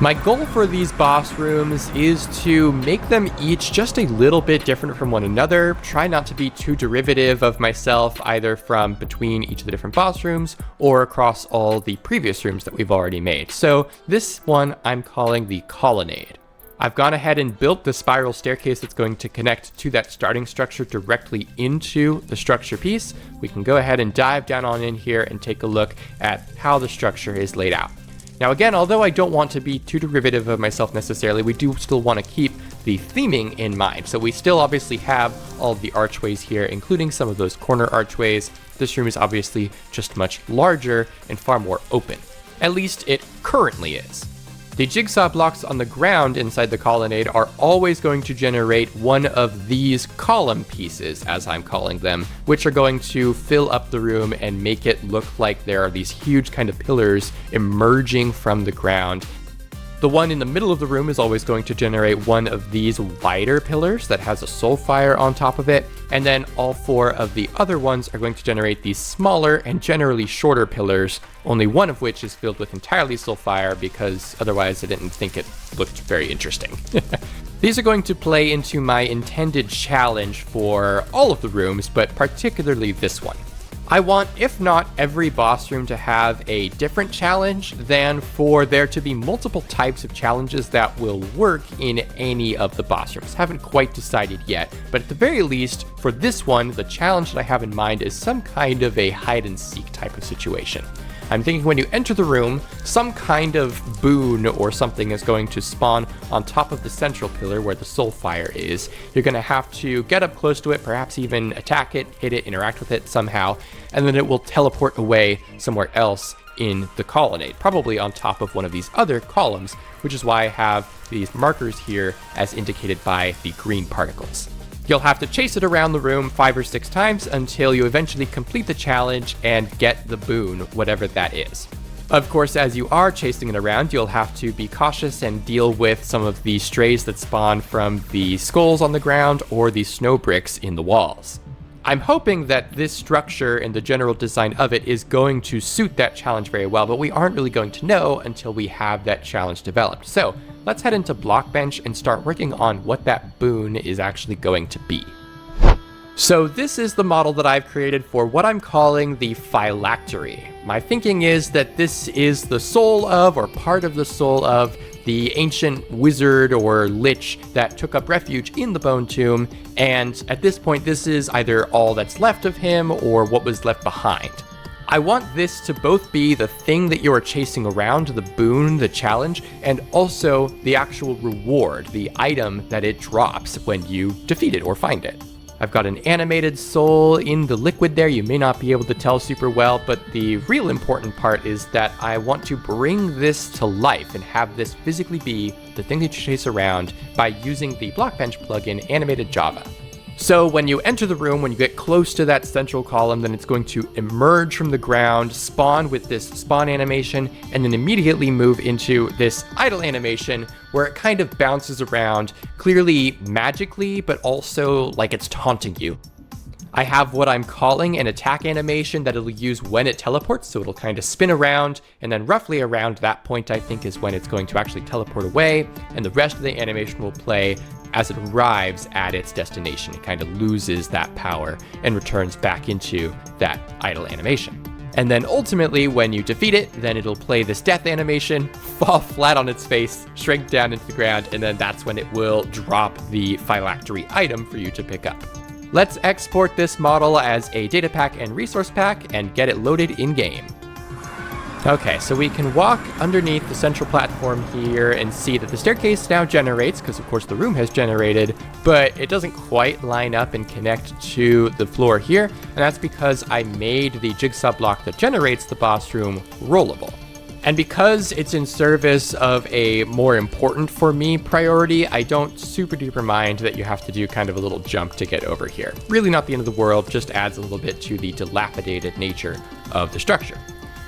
My goal for these boss rooms is to make them each just a little bit different from one another. Try not to be too derivative of myself, either from between each of the different boss rooms or across all the previous rooms that we've already made. So this one I'm calling the Colonnade. I've gone ahead and built the spiral staircase that's going to connect to that starting structure directly into the structure piece. We can go ahead and dive down on in here and take a look at how the structure is laid out. Now again, although I don't want to be too derivative of myself necessarily, we do still want to keep the theming in mind. So we still obviously have all of the archways here, including some of those corner archways. This room is obviously just much larger and far more open. At least it currently is. The jigsaw blocks on the ground inside the colonnade are always going to generate one of these column pieces, as I'm calling them, which are going to fill up the room and make it look like there are these huge kind of pillars emerging from the ground. The one in the middle of the room is always going to generate one of these wider pillars that has a soul fire on top of it, and then all four of the other ones are going to generate these smaller and generally shorter pillars, only one of which is filled with entirely soul fire because otherwise I didn't think it looked very interesting. These are going to play into my intended challenge for all of the rooms, but particularly this one. I want, if not every boss room to have a different challenge, than for there to be multiple types of challenges that will work in any of the boss rooms. Haven't quite decided yet, but at the very least, for this one, the challenge that I have in mind is some kind of a hide and seek type of situation. I'm thinking when you enter the room, some kind of boon or something is going to spawn on top of the central pillar where the soul fire is. You're going to have to get up close to it, perhaps even attack it, hit it, interact with it somehow, and then it will teleport away somewhere else in the colonnade, probably on top of one of these other columns, which is why I have these markers here as indicated by the green particles. You'll have to chase it around the room 5 or 6 times until you eventually complete the challenge and get the boon, whatever that is. Of course, as you are chasing it around, you'll have to be cautious and deal with some of the strays that spawn from the skulls on the ground or the snow bricks in the walls. I'm hoping that this structure and the general design of it is going to suit that challenge very well, but we aren't really going to know until we have that challenge developed. So let's head into Blockbench and start working on what that boon is actually going to be. So this is the model that I've created for what I'm calling the Phylactery. My thinking is that this is the soul of, or part of the soul of, the ancient wizard or lich that took up refuge in the Bone Tomb, and at this point this is either all that's left of him or what was left behind. I want this to both be the thing that you are chasing around, the boon, the challenge, and also the actual reward, the item that it drops when you defeat it or find it. I've got an animated soul in the liquid there. You may not be able to tell super well, but the real important part is that I want to bring this to life and have this physically be the thing that you chase around by using the Blockbench plugin Animated Java. So when you enter the room, when you get close to that central column, then it's going to emerge from the ground, spawn with this spawn animation, and then immediately move into this idle animation where it kind of bounces around, clearly magically, but also like it's taunting you. I have what I'm calling an attack animation that it'll use when it teleports, so it'll kind of spin around, and then roughly around that point I think is when it's going to actually teleport away, and the rest of the animation will play as it arrives at its destination. It kind of loses that power and returns back into that idle animation. And then ultimately, when you defeat it, then it'll play this death animation, fall flat on its face, shrink down into the ground, and then that's when it will drop the Phylactery item for you to pick up. Let's export this model as a data pack and resource pack and get it loaded in-game. Okay, so we can walk underneath the central platform here and see that the staircase now generates, because of course the room has generated, but it doesn't quite line up and connect to the floor here, and that's because I made the jigsaw block that generates the boss room rollable. And because it's in service of a more important for me priority, I don't super duper mind that you have to do kind of a little jump to get over here. Really not the end of the world, just adds a little bit to the dilapidated nature of the structure.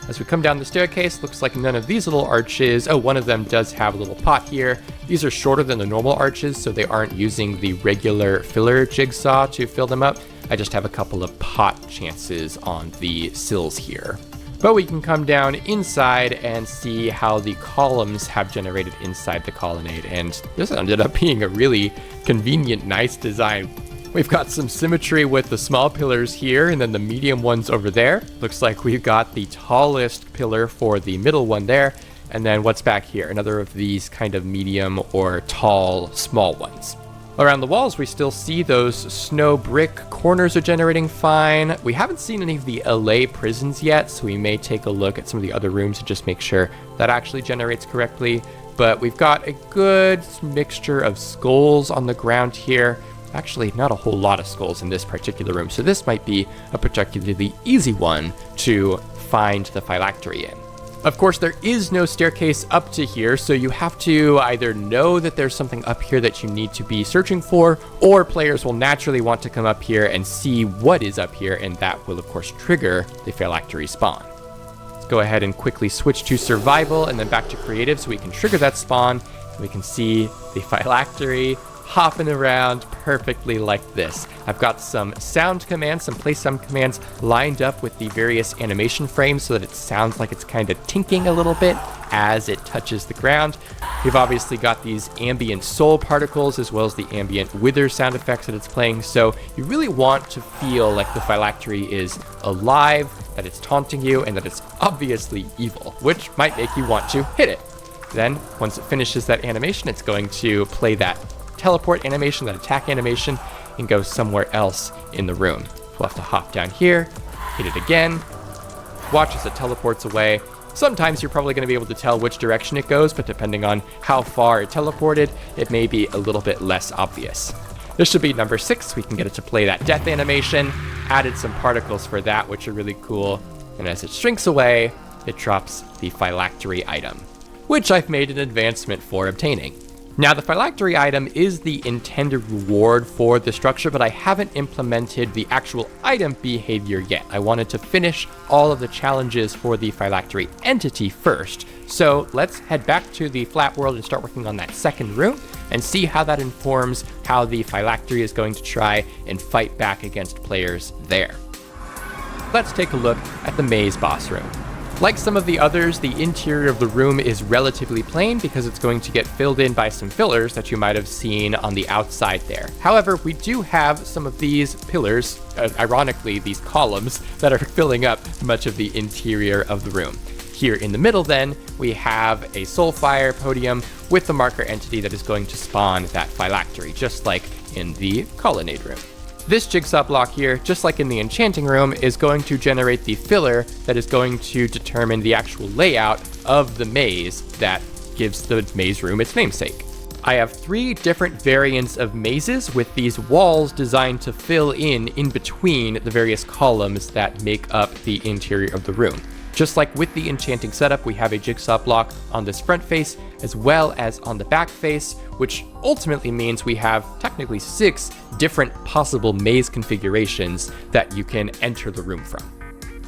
As we come down the staircase, looks like none of these little arches, one of them does have a little pot here. These are shorter than the normal arches, so they aren't using the regular filler jigsaw to fill them up. I just have a couple of pot chances on the sills here. But we can come down inside and see how the columns have generated inside the colonnade, and this ended up being a really convenient, nice design. We've got some symmetry with the small pillars here and then the medium ones over there. Looks like we've got the tallest pillar for the middle one there, and then what's back here? Another of these kind of medium or tall, small ones. Around the walls, we still see those snow brick corners are generating fine. We haven't seen any of the LA prisons yet, so we may take a look at some of the other rooms to just make sure that actually generates correctly. But we've got a good mixture of skulls on the ground here. Actually, not a whole lot of skulls in this particular room, so this might be a particularly easy one to find the phylactery in. Of course, there is no staircase up to here, so you have to either know that there's something up here that you need to be searching for, or players will naturally want to come up here and see what is up here, and that will, of course, trigger the phylactery spawn. Let's go ahead and quickly switch to survival and then back to creative so we can trigger that spawn, and we can see the phylactery hopping around perfectly like this. I've got some sound commands, some play sound commands lined up with the various animation frames so that it sounds like it's kind of tinking a little bit as it touches the ground. We've obviously got these ambient soul particles as well as the ambient wither sound effects that it's playing, so you really want to feel like the phylactery is alive, that it's taunting you, and that it's obviously evil, which might make you want to hit it. Then, once it finishes that animation, it's going to play that teleport animation, that attack animation, and go somewhere else in the room. We'll have to hop down here, hit it again, watch as it teleports away. Sometimes you're probably going to be able to tell which direction it goes, but depending on how far it teleported, it may be a little bit less obvious. This should be number 6. We can get it to play that death animation. Added some particles for that, which are really cool. And as it shrinks away, it drops the phylactery item, which I've made an advancement for obtaining. Now, the phylactery item is the intended reward for the structure, but I haven't implemented the actual item behavior yet. I wanted to finish all of the challenges for the phylactery entity first. So let's head back to the flat world and start working on that second room and see how that informs how the phylactery is going to try and fight back against players there. Let's take a look at the maze boss room. Like some of the others, the interior of the room is relatively plain because it's going to get filled in by some fillers that you might have seen on the outside there. However, we do have some of these pillars, ironically these columns, that are filling up much of the interior of the room. Here in the middle then, we have a soulfire podium with the marker entity that is going to spawn that phylactery, just like in the Colonnade room. This jigsaw block here, just like in the enchanting room, is going to generate the filler that is going to determine the actual layout of the maze that gives the maze room its namesake. I have 3 different variants of mazes with these walls designed to fill in between the various columns that make up the interior of the room. Just like with the enchanting setup, we have a jigsaw block on this front face as well as on the back face, which ultimately means we have technically 6 different possible maze configurations that you can enter the room from.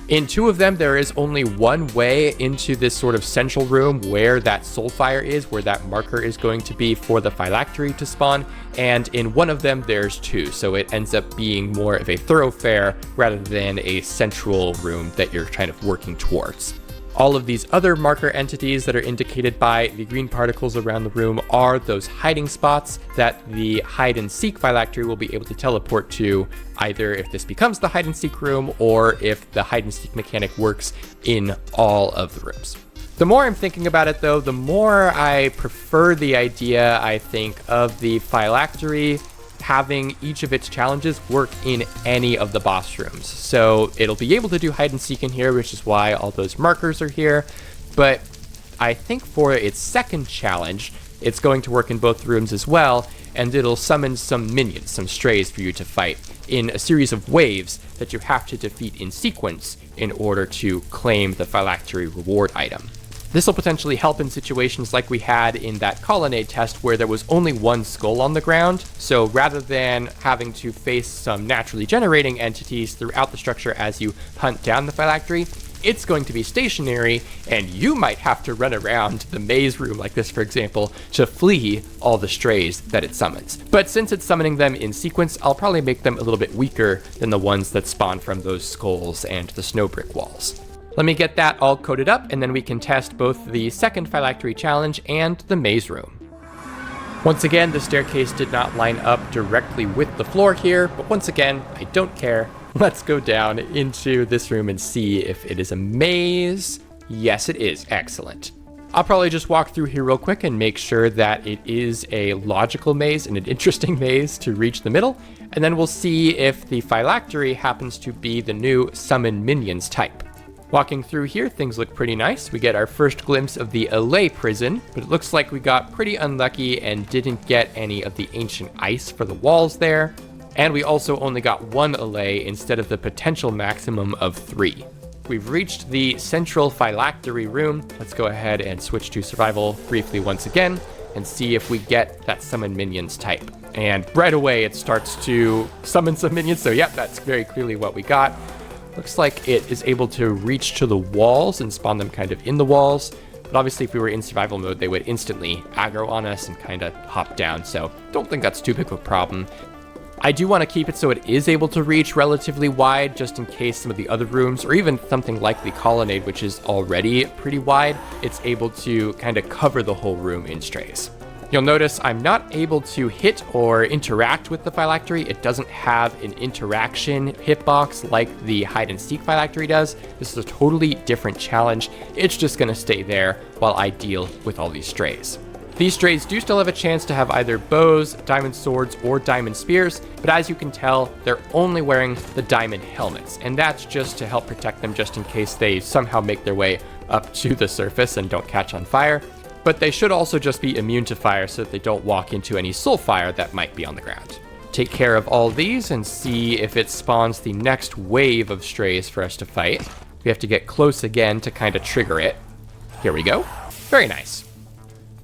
In 2 of them, there is only one way into this sort of central room where that soulfire is, where that marker is going to be for the phylactery to spawn, and in one of them there's 2, so it ends up being more of a thoroughfare rather than a central room that you're kind of working towards. All of these other marker entities that are indicated by the green particles around the room are those hiding spots that the hide and seek phylactery will be able to teleport to, either if this becomes the hide and seek room or if the hide and seek mechanic works in all of the rooms. The more I'm thinking about it though, the more I prefer the idea, I think, of the phylactery having each of its challenges work in any of the boss rooms. So it'll be able to do hide and seek in here, which is why all those markers are here. But I think for its second challenge, it's going to work in both rooms as well, and it'll summon some minions, some strays for you to fight in a series of waves that you have to defeat in sequence in order to claim the phylactery reward item. This will potentially help in situations like we had in that Colonnade test where there was only one skull on the ground, so rather than having to face some naturally generating entities throughout the structure as you hunt down the phylactery, it's going to be stationary, and you might have to run around the maze room like this, for example, to flee all the strays that it summons. But since it's summoning them in sequence, I'll probably make them a little bit weaker than the ones that spawn from those skulls and the snow brick walls. Let me get that all coded up, and then we can test both the second Phylactery challenge and the maze room. Once again, the staircase did not line up directly with the floor here, but once again, I don't care. Let's go down into this room and see if it is a maze. Yes, it is. Excellent. I'll probably just walk through here real quick and make sure that it is a logical maze and an interesting maze to reach the middle, and then we'll see if the Phylactery happens to be the new Summon Minions type. Walking through here, things look pretty nice. We get our first glimpse of the Allay prison, but it looks like we got pretty unlucky and didn't get any of the ancient ice for the walls there. And we also only got one Allay instead of the potential maximum of 3. We've reached the central Phylactery room. Let's go ahead and switch to survival briefly once again and see if we get that Summon Minions type. And right away it starts to summon some minions, so yep, that's very clearly what we got. Looks like it is able to reach to the walls and spawn them kind of in the walls. But obviously if we were in survival mode, they would instantly aggro on us and kind of hop down. So don't think that's too big of a problem. I do want to keep it so it is able to reach relatively wide, just in case some of the other rooms, or even something like the Colonnade, which is already pretty wide, it's able to kind of cover the whole room in strays. You'll notice I'm not able to hit or interact with the Phylactery. It doesn't have an interaction hitbox like the hide and seek Phylactery does. This is a totally different challenge. It's just gonna stay there while I deal with all these strays. These strays do still have a chance to have either bows, diamond swords, or diamond spears, but as you can tell, they're only wearing the diamond helmets, and that's just to help protect them just in case they somehow make their way up to the surface and don't catch on fire. But they should also just be immune to fire so that they don't walk into any soul fire that might be on the ground. Take care of all these and see if it spawns the next wave of strays for us to fight. We have to get close again to kind of trigger it. Here we go. Very nice.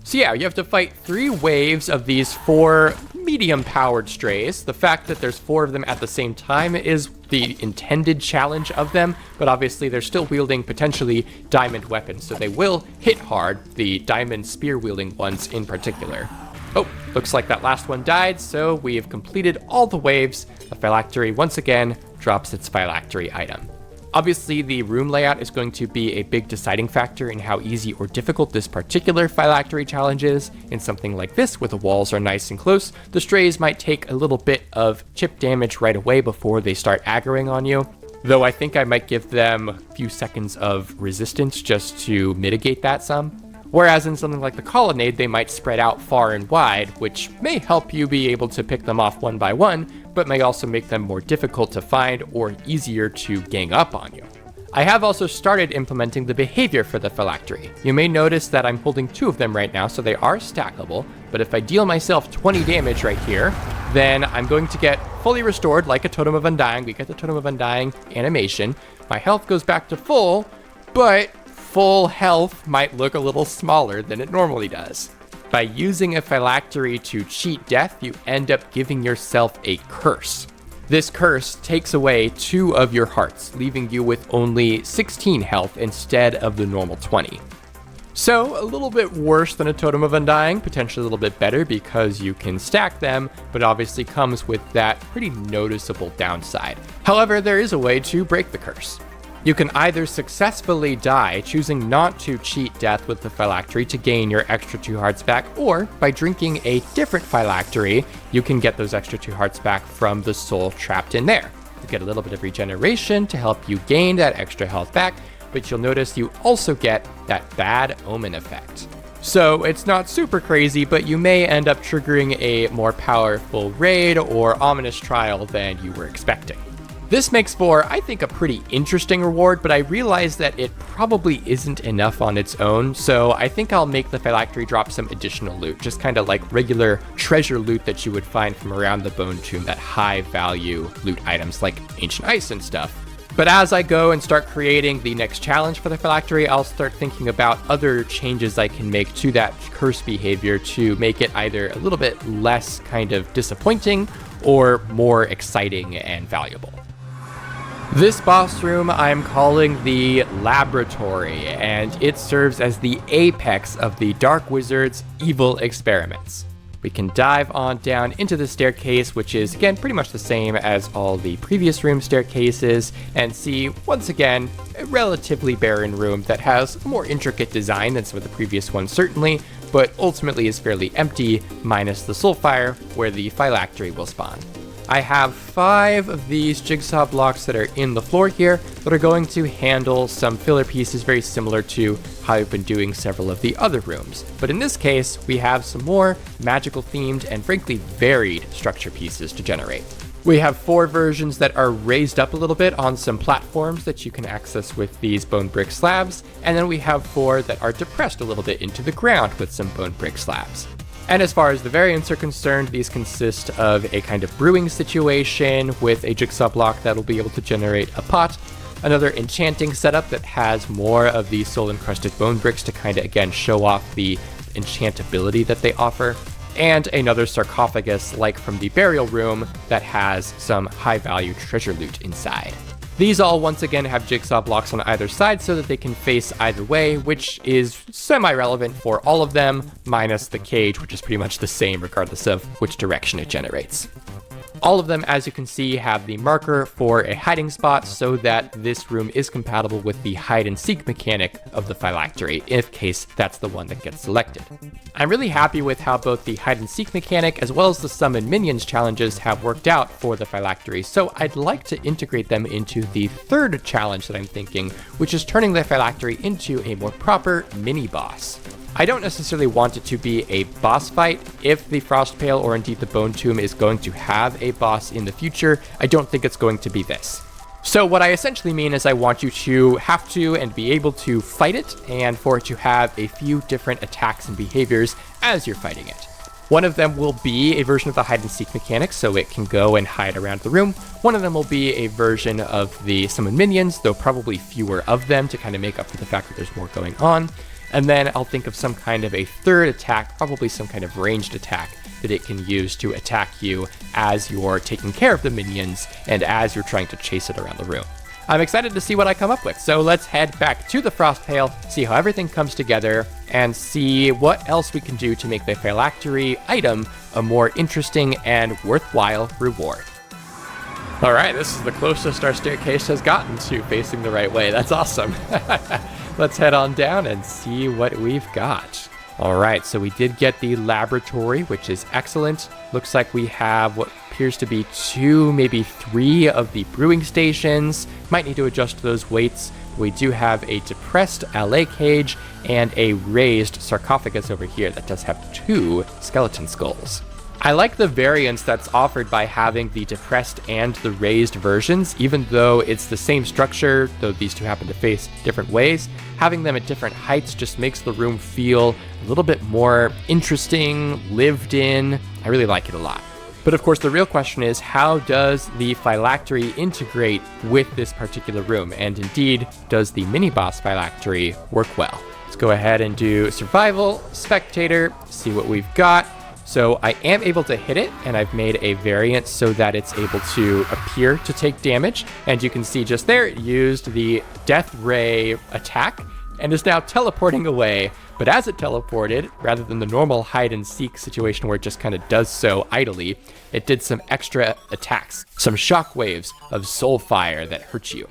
So yeah, you have to fight 3 waves of these 4 medium-powered strays. The fact that there's 4 of them at the same time is the intended challenge of them, but obviously they're still wielding potentially diamond weapons, so they will hit hard, the diamond spear-wielding ones in particular. Oh, looks like that last one died, so we have completed all the waves. The Phylactery once again drops its Phylactery item. Obviously, the room layout is going to be a big deciding factor in how easy or difficult this particular Phylactery challenge is. In something like this, where the walls are nice and close, the strays might take a little bit of chip damage right away before they start aggroing on you. Though I think I might give them a few seconds of resistance just to mitigate that some. Whereas in something like the Colonnade, they might spread out far and wide, which may help you be able to pick them off one by one, but may also make them more difficult to find or easier to gang up on you. I have also started implementing the behavior for the Phylactery. You may notice that I'm holding 2 of them right now, so they are stackable, but if I deal myself 20 damage right here, then I'm going to get fully restored like a Totem of Undying. We get the Totem of Undying animation. My health goes back to full, but full health might look a little smaller than it normally does. By using a Phylactery to cheat death, you end up giving yourself a curse. This curse takes away 2 of your hearts, leaving you with only 16 health instead of the normal 20. So, a little bit worse than a Totem of Undying, potentially a little bit better because you can stack them, but obviously comes with that pretty noticeable downside. However, there is a way to break the curse. You can either successfully die, choosing not to cheat death with the Phylactery to gain your extra 2 hearts back, or by drinking a different Phylactery, you can get those extra 2 hearts back from the soul trapped in there. You get a little bit of regeneration to help you gain that extra health back, but you'll notice you also get that bad omen effect. So it's not super crazy, but you may end up triggering a more powerful raid or ominous trial than you were expecting. This makes for, I think, a pretty interesting reward, but I realize that it probably isn't enough on its own, so I think I'll make the Phylactery drop some additional loot, just kind of like regular treasure loot that you would find from around the Bone Tomb, that high value loot items like ancient ice and stuff. But as I go and start creating the next challenge for the Phylactery, I'll start thinking about other changes I can make to that curse behavior to make it either a little bit less kind of disappointing or more exciting and valuable. This boss room I'm calling the Laboratory, and it serves as the apex of the Dark Wizard's evil experiments. We can dive on down into the staircase, which is, again, pretty much the same as all the previous room staircases, and see, once again, a relatively barren room that has a more intricate design than some of the previous ones, certainly, but ultimately is fairly empty, minus the Soulfire, where the Phylactery will spawn. I have 5 of these jigsaw blocks that are in the floor here that are going to handle some filler pieces very similar to how I've been doing several of the other rooms. But in this case, we have some more magical themed and frankly varied structure pieces to generate. We have 4 versions that are raised up a little bit on some platforms that you can access with these bone brick slabs, and then we have 4 that are depressed a little bit into the ground with some bone brick slabs. And as far as the variants are concerned, these consist of a kind of brewing situation with a jigsaw block that'll be able to generate a pot, another enchanting setup that has more of the soul-encrusted bone bricks to kind of, again, show off the enchantability that they offer, and another sarcophagus like from the burial room that has some high-value treasure loot inside. These all once again have jigsaw blocks on either side so that they can face either way, which is semi-relevant for all of them, minus the cage, which is pretty much the same regardless of which direction it generates. All of them, as you can see, have the marker for a hiding spot so that this room is compatible with the hide and seek mechanic of the Phylactery, in case that's the one that gets selected. I'm really happy with how both the hide and seek mechanic as well as the summon minions challenges have worked out for the Phylactery, so I'd like to integrate them into the third challenge that I'm thinking, which is turning the Phylactery into a more proper mini-boss. I don't necessarily want it to be a boss fight. If the Frostpale or indeed the Bone Tomb is going to have a boss in the future, I don't think it's going to be this. So what I essentially mean is I want you to have to and be able to fight it, and for it to have a few different attacks and behaviors as you're fighting it. One of them will be a version of the hide and seek mechanic, so it can go and hide around the room. One of them will be a version of the summon minions, though probably fewer of them to kind of make up for the fact that there's more going on. And then I'll think of some kind of a third attack, probably some kind of ranged attack that it can use to attack you as you're taking care of the minions and as you're trying to chase it around the room. I'm excited to see what I come up with, so let's head back to the Frostpale, see how everything comes together, and see what else we can do to make the Phylactery item a more interesting and worthwhile reward. Alright, this is the closest our staircase has gotten to facing the right way. That's awesome. Let's head on down and see what we've got. Alright, so we did get the laboratory, which is excellent. Looks like we have what appears to be 2, maybe 3 of the brewing stations. Might need to adjust those weights. We do have a depressed LA cage and a raised sarcophagus over here that does have 2 skeleton skulls. I like the variance that's offered by having the depressed and the raised versions, even though it's the same structure, though these two happen to face different ways. Having them at different heights just makes the room feel a little bit more interesting, lived in. I really like it a lot. But of course, the real question is, how does the Phylactery integrate with this particular room? And indeed, does the mini-boss Phylactery work well? Let's go ahead and do survival, spectator, see what we've got. So I am able to hit it, and I've made a variant so that it's able to appear to take damage. And you can see just there, it used the Death Ray attack and is now teleporting away. But as it teleported, rather than the normal hide and seek situation where it just kind of does so idly, it did some extra attacks, some shockwaves of soul fire that hurt you.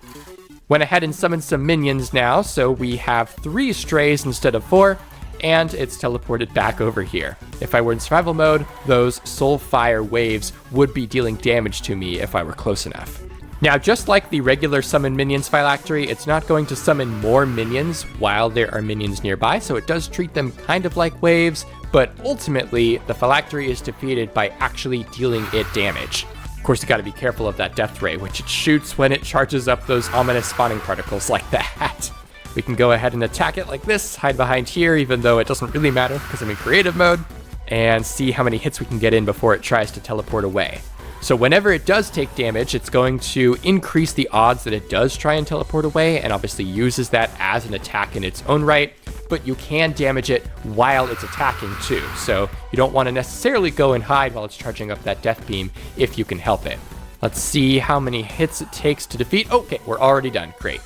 Went ahead and summoned some minions now, so we have 3 strays instead of 4. And it's teleported back over here. If I were in survival mode, those soul fire waves would be dealing damage to me if I were close enough. Now, just like the regular summon minions Phylactery, it's not going to summon more minions while there are minions nearby, so it does treat them kind of like waves, but ultimately, the Phylactery is defeated by actually dealing it damage. Of course, you gotta be careful of that death ray, which it shoots when it charges up those ominous spawning particles like that. We can go ahead and attack it like this, hide behind here, even though it doesn't really matter because I'm in creative mode, and see how many hits we can get in before it tries to teleport away. So whenever it does take damage, it's going to increase the odds that it does try and teleport away, and obviously uses that as an attack in its own right, but you can damage it while it's attacking too, so you don't want to necessarily go and hide while it's charging up that death beam if you can help it. Let's see how many hits it takes to defeat. Okay, we're already done. Great.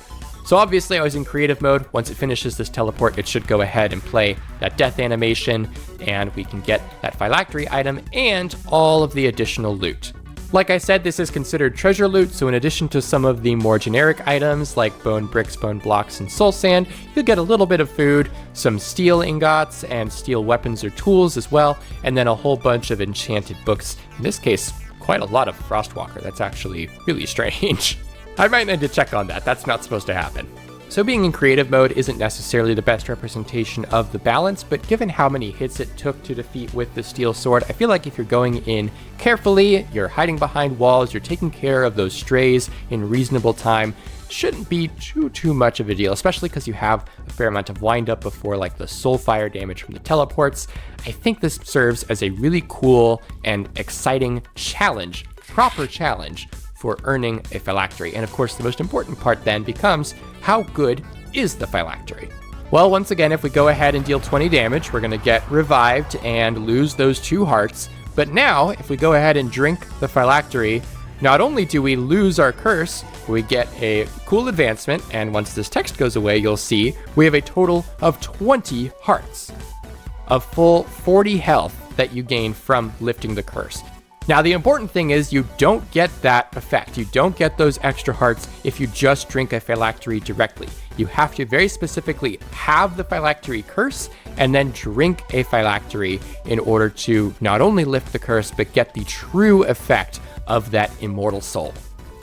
So obviously I was in creative mode. Once it finishes this teleport, it should go ahead and play that death animation, and we can get that phylactery item and all of the additional loot. Like I said, this is considered treasure loot, so in addition to some of the more generic items like bone bricks, bone blocks, and soul sand, you'll get a little bit of food, some steel ingots, and steel weapons or tools as well, and then a whole bunch of enchanted books. In this case, quite a lot of Frostwalker. That's actually really strange. I might need to check on that. That's not supposed to happen. So being in creative mode isn't necessarily the best representation of the balance, but given how many hits it took to defeat with the steel sword, I feel like if you're going in carefully, you're hiding behind walls, you're taking care of those strays in reasonable time, shouldn't be too much of a deal, especially because you have a fair amount of wind up before like the soul fire damage from the teleports. I think this serves as a really cool and exciting challenge, proper challenge, for earning a phylactery. And of course, the most important part then becomes, how good is the phylactery? Well, once again, if we go ahead and deal 20 damage, we're gonna get revived and lose those 2 hearts. But now, if we go ahead and drink the phylactery, not only do we lose our curse, we get a cool advancement, and once this text goes away, you'll see we have a total of 20 hearts. A full 40 health that you gain from lifting the curse. Now, the important thing is you don't get that effect. You don't get those extra hearts if you just drink a phylactery directly. You have to very specifically have the phylactery curse and then drink a phylactery in order to not only lift the curse, but get the true effect of that immortal soul.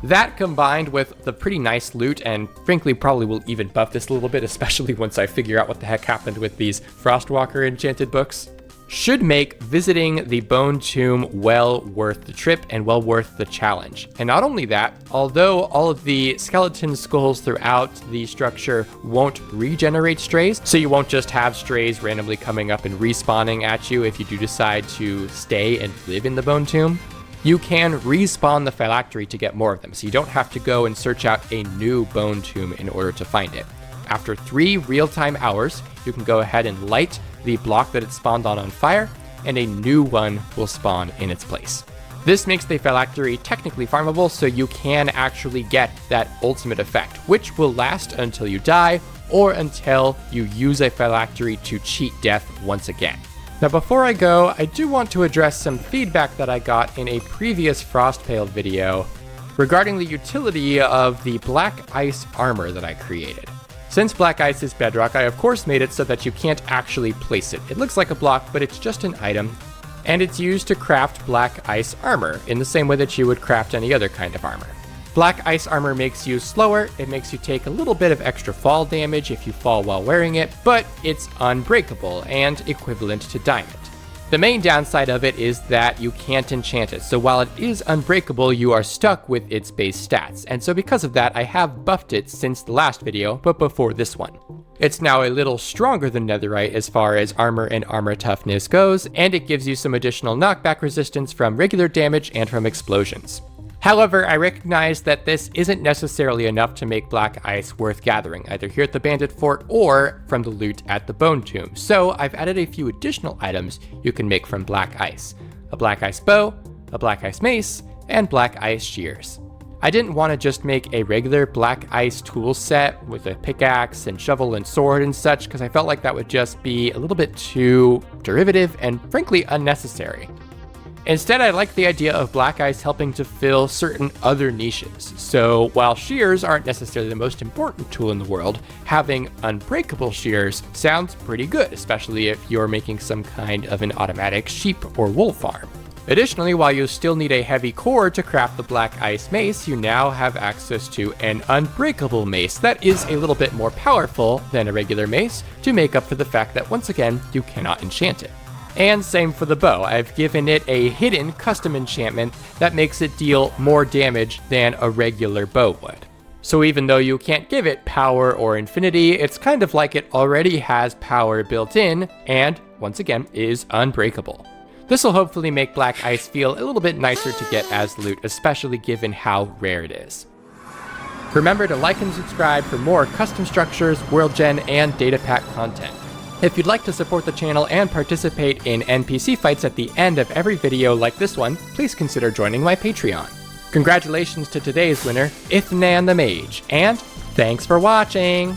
That combined with the pretty nice loot, and frankly probably will even buff this a little bit, especially once I figure out what the heck happened with these Frostwalker enchanted books, should make visiting the Bone Tomb well worth the trip and well worth the challenge. And not only that, although all of the skeleton skulls throughout the structure won't regenerate strays, so you won't just have strays randomly coming up and respawning at you if you do decide to stay and live in the Bone Tomb, you can respawn the phylactery to get more of them, so you don't have to go and search out a new Bone Tomb in order to find it. After 3 real-time hours, you can go ahead and light the block that it spawned on fire, and a new one will spawn in its place. This makes the phylactery technically farmable, so you can actually get that ultimate effect, which will last until you die, or until you use a phylactery to cheat death once again. Now before I go, I do want to address some feedback that I got in a previous Frostpale video regarding the utility of the black ice armor that I created. Since black ice is bedrock, I of course made it so that you can't actually place it. It looks like a block, but it's just an item, and it's used to craft black ice armor in the same way that you would craft any other kind of armor. Black ice armor makes you slower, it makes you take a little bit of extra fall damage if you fall while wearing it, but it's unbreakable and equivalent to diamond. The main downside of it is that you can't enchant it, so while it is unbreakable, you are stuck with its base stats, and so because of that, I have buffed it since the last video, but before this one. It's now a little stronger than netherite as far as armor and armor toughness goes, and it gives you some additional knockback resistance from regular damage and from explosions. However, I recognize that this isn't necessarily enough to make black ice worth gathering, either here at the Bandit Fort or from the loot at the Bone Tomb, so I've added a few additional items you can make from black ice. A black ice bow, a black ice mace, and black ice shears. I didn't want to just make a regular black ice tool set with a pickaxe and shovel and sword and such, because I felt like that would just be a little bit too derivative and frankly unnecessary. Instead, I like the idea of black ice helping to fill certain other niches. So while shears aren't necessarily the most important tool in the world, having unbreakable shears sounds pretty good, especially if you're making some kind of an automatic sheep or wool farm. Additionally, while you still need a heavy core to craft the black ice mace, you now have access to an unbreakable mace that is a little bit more powerful than a regular mace to make up for the fact that once again, you cannot enchant it. And same for the bow. I've given it a hidden custom enchantment that makes it deal more damage than a regular bow would. So even though you can't give it power or infinity, it's kind of like it already has power built in and, once again, is unbreakable. This will hopefully make black ice feel a little bit nicer to get as loot, especially given how rare it is. Remember to like and subscribe for more custom structures, world gen, and data pack content. If you'd like to support the channel and participate in NPC fights at the end of every video like this one, please consider joining my Patreon. Congratulations to today's winner, Ithnan the Mage, and Thanks for watching!